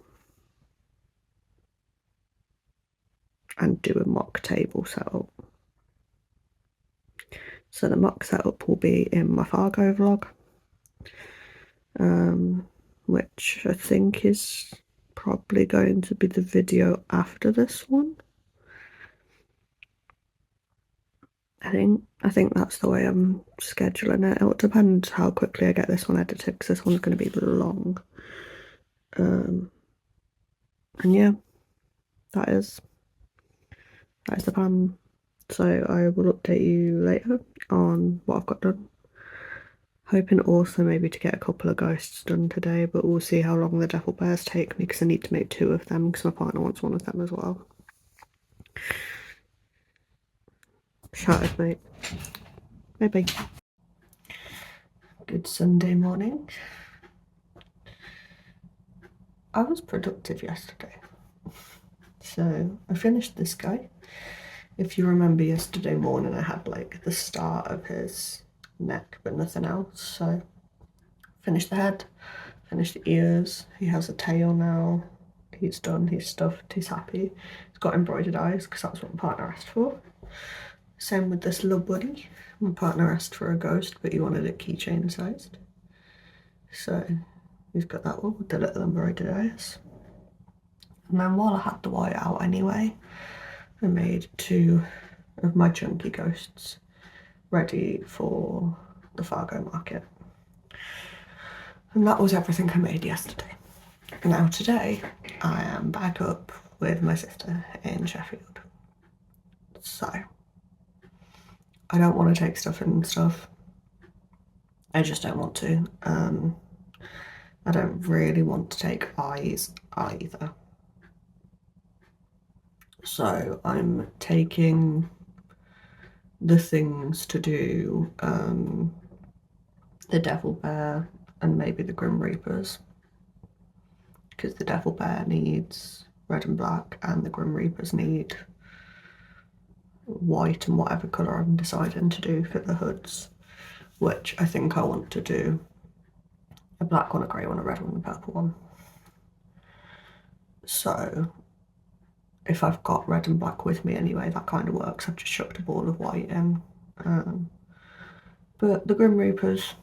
and do a mock table setup. So the mock setup will be in my Fargo vlog, which I think is probably going to be the video after this one. I think that's the way I'm scheduling it. It'll depend how quickly I get this one edited because this one's going to be long. And yeah, that is the plan. So I will update you later on what I've got done. Hoping also maybe to get a couple of ghosts done today, but we'll see how long the devil bears take me because I need to make 2 of them because my partner wants 1 of them as well. Shattered, mate. Bye-bye. Good Sunday morning. I was productive yesterday. So I finished this guy. If you remember yesterday morning, I had like the start of his neck, but nothing else. So finished the head, finished the ears. He has a tail now. He's done, he's stuffed, he's happy. He's got embroidered eyes because that's what my partner asked for. Same with this little buddy. My partner asked for a ghost, but he wanted it keychain sized. So he's got that one with the little embroidered eyes. And then while I had the white out anyway, I made 2 of my chunky ghosts ready for the Fargo market. And that was everything I made yesterday. And now today, I am back up with my sister in Sheffield. So, I don't want to take stuff and stuff. I just don't want to. I don't really want to take eyes either. So I'm taking the things to do the devil bear and maybe the grim reapers, because the devil bear needs red and black and the grim reapers need white and whatever colour I'm deciding to do for the hoods, which I think I want to do a black one, a grey one, a red one, a purple one. So if I've got red and black with me anyway, that kind of works. I've just chucked a ball of white in. But the Grim Reapers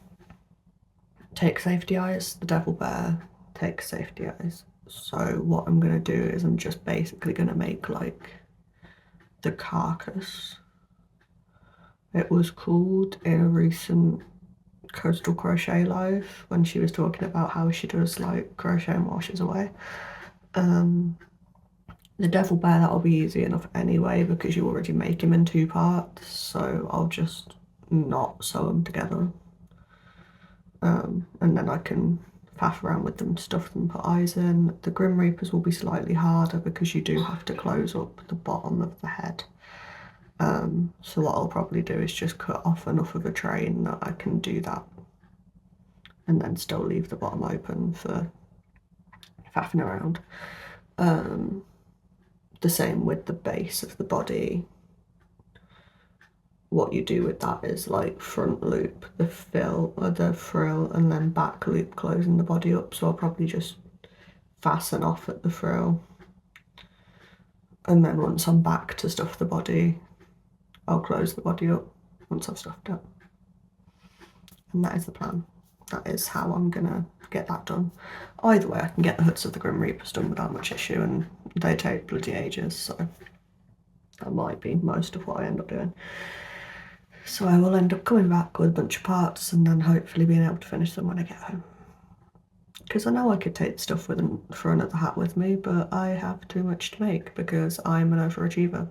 take safety eyes, the Devil Bear takes safety eyes. So what I'm going to do is I'm just basically going to make like the carcass. It was called in a recent Coastal Crochet live when she was talking about how she does like crocheting while she's away. The devil bear, that'll be easy enough anyway because you already make him in 2 parts, so I'll just not sew them together. And then I can faff around with them, stuff them, put eyes in. The Grim Reapers will be slightly harder because you do have to close up the bottom of the head. So what I'll probably do is just cut off enough of a train that I can do that, and then still leave the bottom open for faffing around. The same with the base of the body. What you do with that is like front loop the fill or the frill, and then back loop closing the body up. So I'll probably just fasten off at the frill, and then once I'm back to stuff the body, I'll close the body up once I've stuffed it. And that is the plan. That is how I'm gonna get that done. Either way, I can get the hoods of the Grim Reapers done without much issue, and they take bloody ages, so that might be most of what I end up doing. So I will end up coming back with a bunch of parts and then hopefully being able to finish them when I get home. Because I know I could take stuff for another hat with me, but I have too much to make because I'm an overachiever.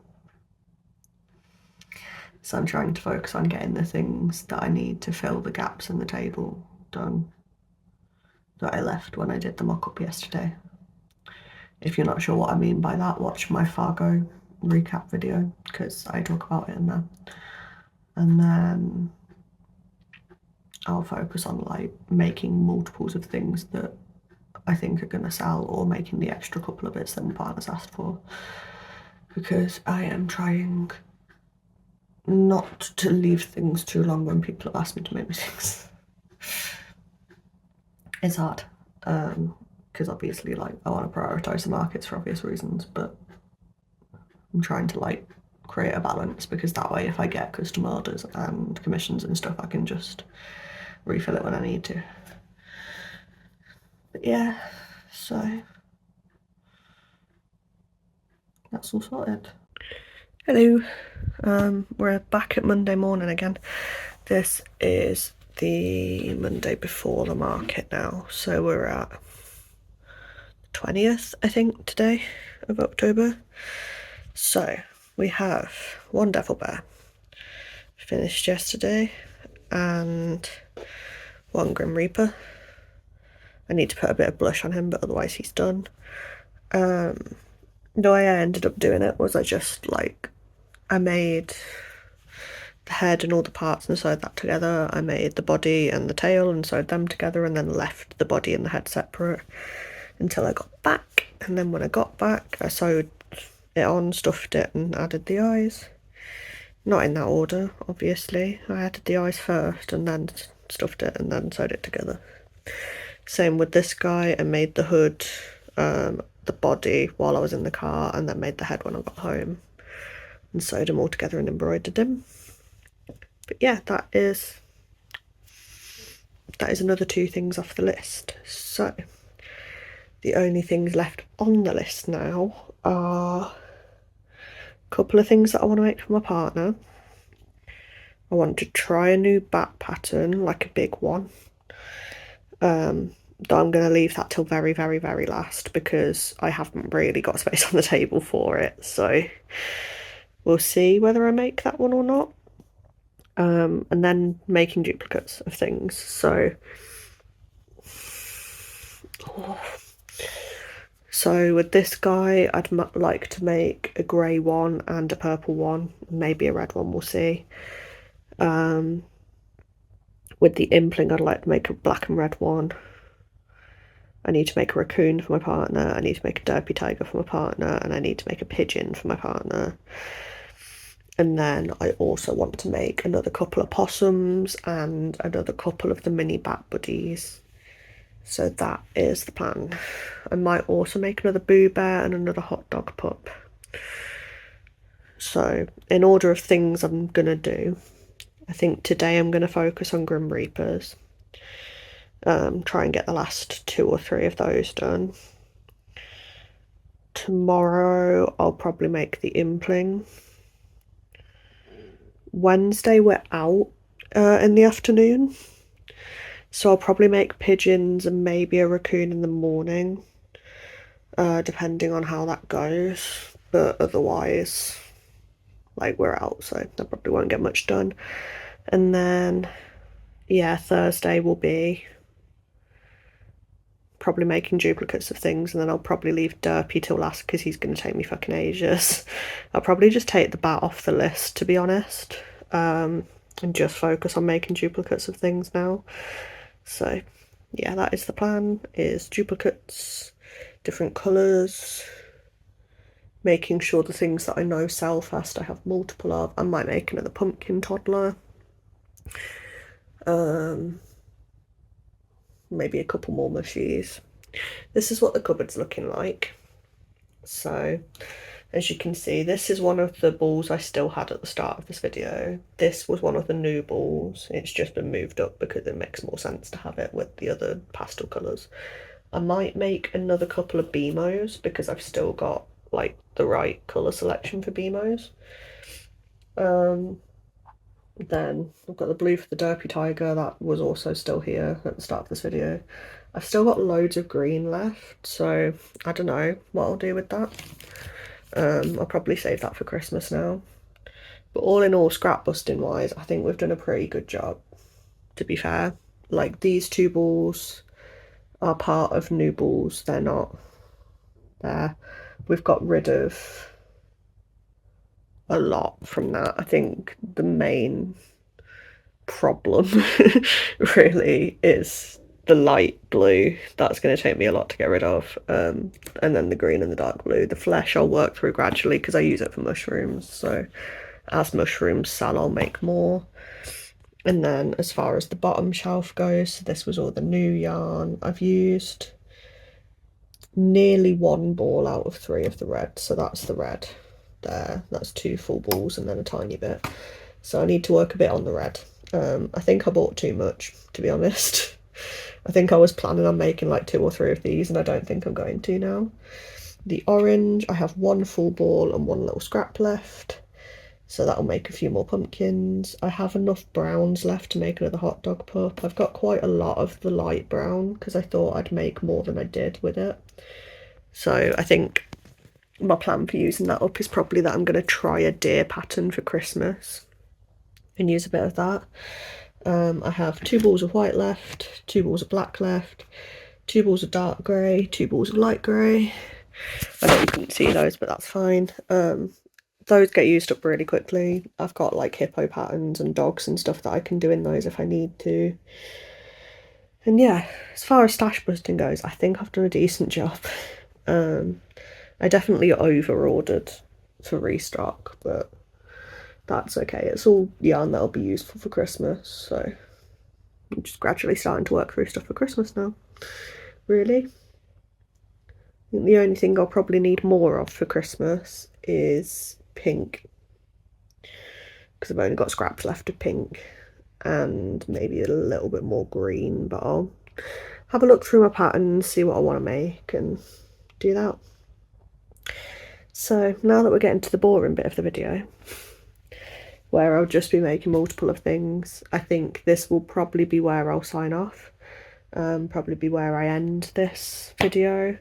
So I'm trying to focus on getting the things that I need to fill the gaps in the table done that I left when I did the mock-up yesterday. If you're not sure what I mean by that, watch my Fargo recap video because I talk about it in there. And then I'll focus on like making multiples of things that I think are going to sell, or making the extra couple of bits that my partner's asked for, because I am trying not to leave things too long when people have asked me to make me things. It's hard because obviously like I want to prioritise the markets for obvious reasons, but I'm trying to like create a balance, because that way if I get custom orders and commissions and stuff, I can just refill it when I need to. But yeah, so that's all sorted. Hello, we're back at Monday morning again. This is the Monday before the market now, so we're at 20th, I think, today of October. So we have one Devil Bear finished yesterday and one Grim Reaper. I need to put a bit of blush on him, but otherwise he's done. The way I ended up doing it was I made the head and all the parts and sewed that together. I made the body and the tail and sewed them together, and then left the body and the head separate until I got back. And then when I got back, I sewed it on, stuffed it, and added the eyes. Not in that order, obviously. I added the eyes first and then stuffed it and then sewed it together. Same with this guy. I made the hood, the body while I was in the car, and then made the head when I got home and sewed them all together and embroidered them. But yeah, that is another 2 things off the list. So the only things left on the list now are a couple of things that I want to make for my partner. I want to try a new bat pattern, like a big one. Though I'm going to leave that till very, very, very last because I haven't really got space on the table for it. So we'll see whether I make that one or not. And then making duplicates of things. So with this guy, I'd like to make a grey one and a purple one, maybe a red one, we'll see. With the impling, I'd like to make a black and red one. I need to make a raccoon for my partner, I need to make a derpy tiger for my partner, and I need to make a pigeon for my partner. And then I also want to make another couple of possums and another couple of the mini bat buddies. So that is the plan. I might also make another Boo Bear and another hot dog pup. So in order of things I'm gonna do, I think today I'm gonna focus on Grim Reapers. Try and get the last 2 or 3 of those done. Tomorrow I'll probably make the impling. Wednesday we're out in the afternoon, so I'll probably make pigeons and maybe a raccoon in the morning, depending on how that goes. But otherwise, like, we're out, so I probably won't get much done. And then, yeah, Thursday will be probably making duplicates of things, and then I'll probably leave Derpy till last because he's going to take me fucking ages. I'll probably just take the bat off the list, to be honest, and just focus on making duplicates of things now. So yeah, that is the plan, is duplicates, different colours, making sure the things that I know sell fast I have multiple of. I might make another pumpkin toddler. Maybe a couple more mushies. This is what the cupboard's looking like. So as you can see, this is one of the balls I still had at the start of this video. This was one of the new balls. It's just been moved up because it makes more sense to have it with the other pastel colours. I might make another couple of BMOs because I've still got like the right colour selection for BMOs. Then I've got the blue for the Derpy Tiger, that was also still here at the start of this video. I've still got loads of green left, so I don't know what I'll do with that. I'll probably save that for Christmas now. But all in all, scrap busting wise, I think we've done a pretty good job, to be fair. Like, these two balls are part of new balls, they're not there. We've got rid of a lot from that. I think the main problem really is the light blue. That's going to take me a lot to get rid of, and then the green and the dark blue. The flesh I'll work through gradually because I use it for mushrooms, so as mushrooms sell I'll make more. And then as far as the bottom shelf goes, so this was all the new yarn. I've used nearly one ball out of 3 of the red, so that's the red there. That's 2 full balls and then a tiny bit, so I need to work a bit on the red. I think I bought too much, to be honest. I think I was planning on making like 2 or 3 of these, and I don't think I'm going to now. The orange, I have 1 full ball and 1 little scrap left, so that'll make a few more pumpkins. I have enough browns left to make another hot dog pup. I've got quite a lot of the light brown because I thought I'd make more than I did with it. So I think my plan for using that up is probably that I'm going to try a deer pattern for Christmas and use a bit of that. I have 2 balls of white left, 2 balls of black left, 2 balls of dark grey, 2 balls of light grey. I know you couldn't see those, but that's fine. Those get used up really quickly. I've got like hippo patterns and dogs and stuff that I can do in those if I need to. And yeah, as far as stash busting goes, I think I've done a decent job. I definitely over-ordered for restock, but that's okay. It's all yarn that'll be useful for Christmas, so I'm just gradually starting to work through stuff for Christmas now, really. I think the only thing I'll probably need more of for Christmas is pink, because I've only got scraps left of pink, and maybe a little bit more green, but I'll have a look through my patterns, see what I want to make, and do that. So now that we're getting to the boring bit of the video, where I'll just be making multiple of things, I think this will probably be where I'll sign off, probably be where I end this video.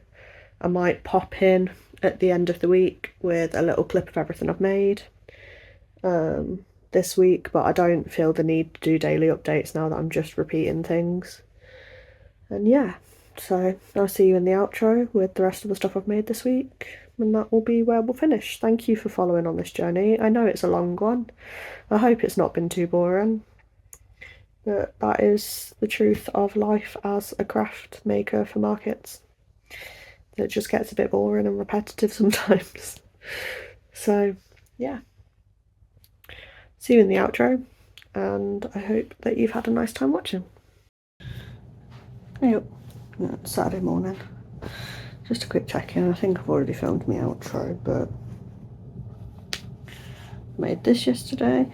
I might pop in at the end of the week with a little clip of everything I've made this week, but I don't feel the need to do daily updates now that I'm just repeating things. And yeah, so I'll see you in the outro with the rest of the stuff I've made this week, and that will be where we'll finish. Thank you for following on this journey. I know it's a long one. I hope it's not been too boring, but that is the truth of life as a craft maker for markets. It just gets a bit boring and repetitive sometimes. So yeah, see you in the outro, and I hope that you've had a nice time watching. Hey up, it's Saturday morning. Just a quick check-in. I think I've already filmed my outro, but I made this yesterday,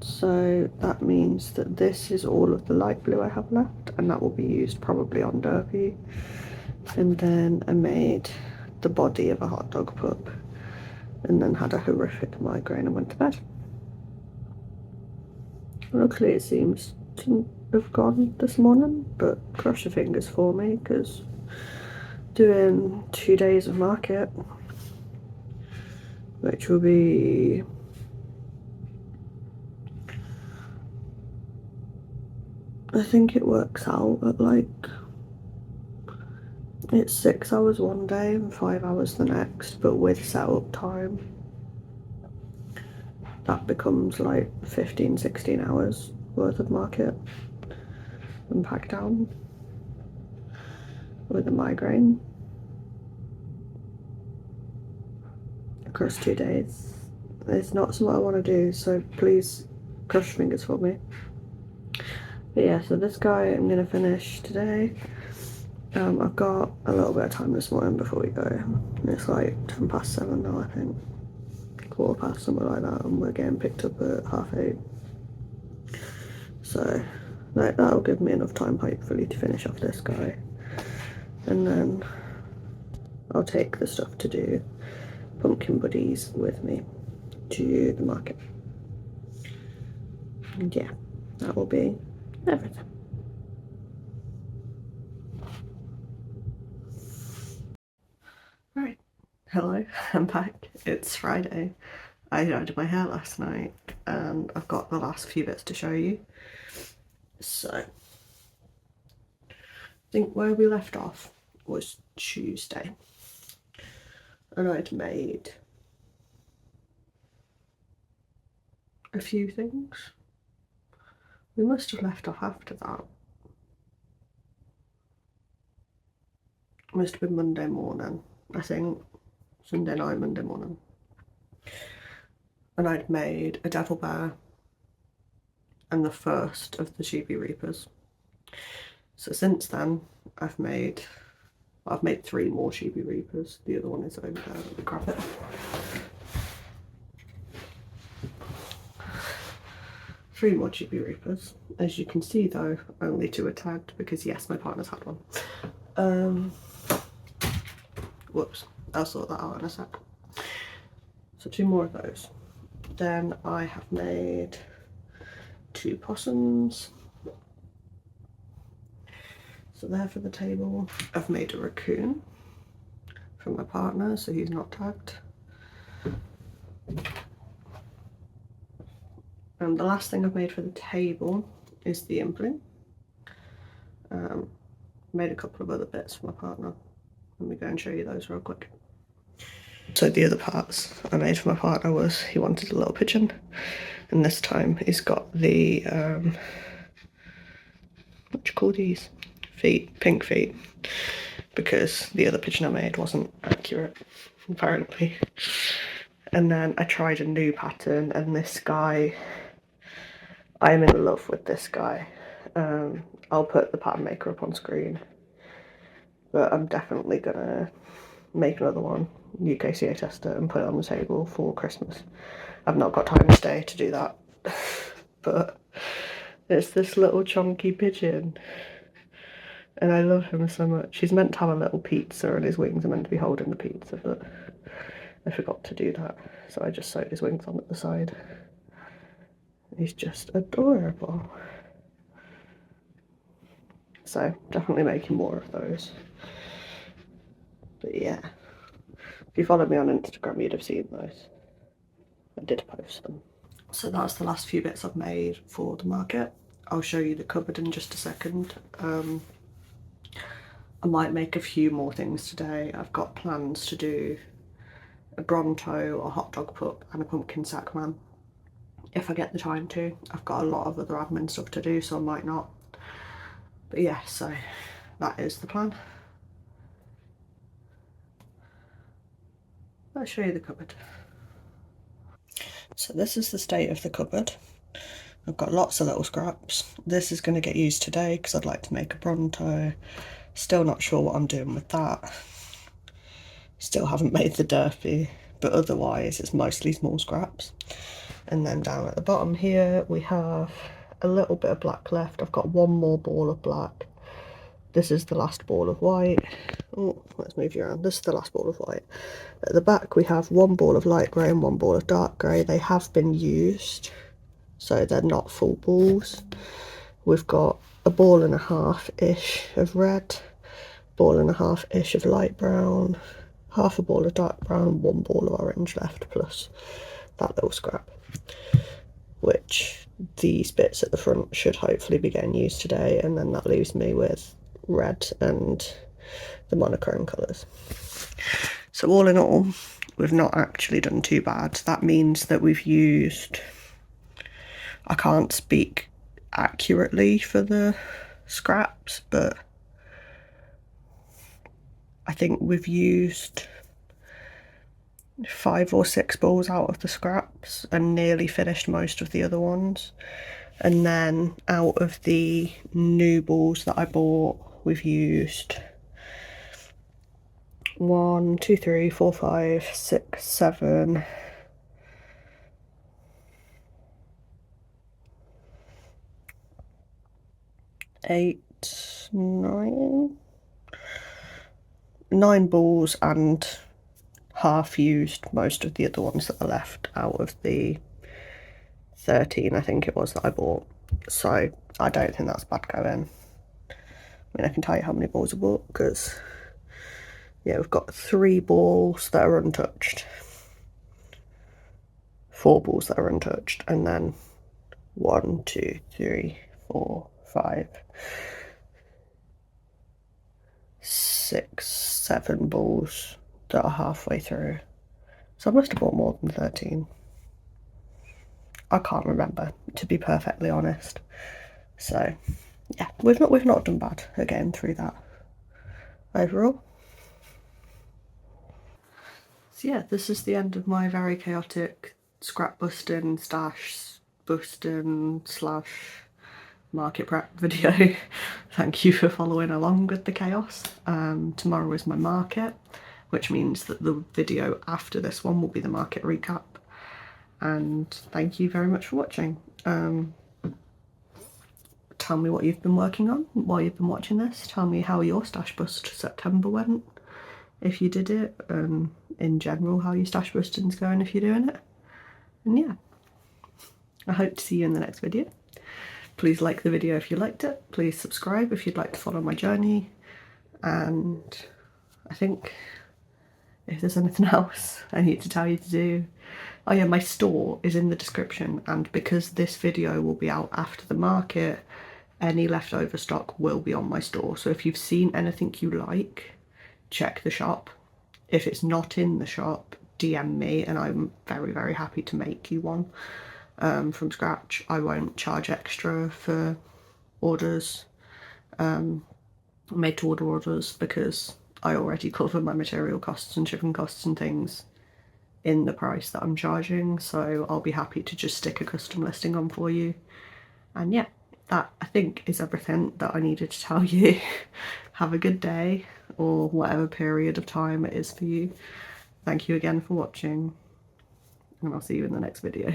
so that means that this is all of the light blue I have left, and that will be used probably on Derpy. And then I made the body of a hot dog pup, and then had a horrific migraine and went to bed. Luckily it seems to have gone this morning, but cross your fingers for me, because doing 2 days of market, which will be I think it works out at like, it's 6 hours one day and 5 hours the next, but with setup time that becomes like 15-16 hours worth of market and pack down with a migraine across 2 days. It's not something I want to do, so please cross your fingers for me. But yeah, so this guy I'm going to finish today. I've got a little bit of time this morning before we go. It's like 7:10 now, I think. 7:15, something like that, and we're getting picked up at 8:30. So that'll give me enough time, hopefully, to finish off this guy. And then I'll take the stuff to do pumpkin buddies with me to the market. And yeah, that will be everything. Right, hello, I'm back. It's Friday. I dyed my hair last night and I've got the last few bits to show you. So, I think where we left off was Tuesday. And I'd made a few things. We must have left off after that. It must have been Monday morning, I think. Sunday night, Monday morning. And I'd made a devil bear and the first of the Chibi Reapers. So since then, I've made 3 more Chibi Reapers. The other one is over there. Let me grab it. Three more Chibi Reapers. As you can see though, only 2 are tagged because yes, my partner's had one. Whoops, I'll sort that out in a sec. So 2 more of those. Then I have made 2 possums. So they're for the table. I've made a raccoon from my partner, so he's not tagged. And the last thing I've made for the table is the imbling. Made a couple of other bits for my partner. Let me go and show you those real quick. So the other parts I made for my partner was he wanted a little pigeon, and this time he's got the what do you call these? Feet, pink feet, because the other pigeon I made wasn't accurate, apparently. And then I tried a new pattern, and this guy, I'm in love with this guy. I'll put the pattern maker up on screen, but I'm definitely gonna make another one, UKCA tester, and put it on the table for Christmas. I've not got time today to do that, but it's this little chunky pigeon. And I love him so much. He's meant to have a little pizza and his wings are meant to be holding the pizza, but I forgot to do that. So I just sewed his wings on at the side. He's just adorable. So definitely making more of those. But yeah, if you followed me on Instagram, you'd have seen those. I did post them. So that's the last few bits I've made for the market. I'll show you the cupboard in just a second. I might make a few more things today. I've got plans to do a Bronto, a hot dog pup and a pumpkin sack man, if I get the time to. I've got a lot of other admin stuff to do, so I might not. But yeah, so that is the plan. Let's show you the cupboard. So this is the state of the cupboard. I've got lots of little scraps. This is going to get used today because I'd like to make a Bronto. Still not sure what I'm doing with that. Still haven't made the derpy, but otherwise it's mostly small scraps. And then down at the bottom here we have a little bit of black left. I've got 1 more ball of black. This is the last ball of white. Oh, let's move you around. This is the last ball of white. At the back we have 1 ball of light grey and 1 ball of dark grey. They have been used, so they're not full balls. We've got a ball and a half-ish of red, ball and a half-ish of light brown, half a ball of dark brown, 1 ball of orange left, plus that little scrap. which these bits at the front should hopefully be getting used today, and then that leaves me with red and the monochrome colours. So all in all, we've not actually done too bad. That means that we've used, I can't speak accurately for the scraps, but I think we've used 5 or 6 balls out of the scraps and nearly finished most of the other ones. And then out of the new balls that I bought, we've used 1, 2, 3, 4, 5, 6, 7, 8, 9 balls, and half used most of the other ones that are left out of the 13, I think it was, that I bought. So I don't think that's bad going. I mean, I can tell you how many balls I bought, because yeah, we've got 3 balls that are untouched, 4 balls that are untouched, and then 1, 2, 3, 4, 5, 6, 7 balls that are halfway through. So I must have bought more than 13. I can't remember, to be perfectly honest. So yeah, we've not done bad again through that overall. So yeah, this is the end of my very chaotic scrap busting stash busting / market prep video. Thank you for following along with the chaos. Tomorrow is my market, which means that the video after this one will be the market recap. And thank you very much for watching. Tell me what you've been working on while you've been watching this. Tell me how your stash bust September went, if you did it, in general how your stash busting's going if you're doing it. And yeah, I hope to see you in the next video. Please like the video if you liked it. Please subscribe if you'd like to follow my journey. And I think if there's anything else I need to tell you to do, oh yeah, my store is in the description, and because this video will be out after the market, any leftover stock will be on my store. So if you've seen anything you like, check the shop. If it's not in the shop, DM me and I'm very, very happy to make you one from scratch. I won't charge extra for orders, made to order orders, because I already cover my material costs and shipping costs and things in the price that I'm charging. So I'll be happy to just stick a custom listing on for you. And yeah, that I think is everything that I needed to tell you. Have a good day, or whatever period of time it is for you. Thank you again for watching, and I'll see you in the next video.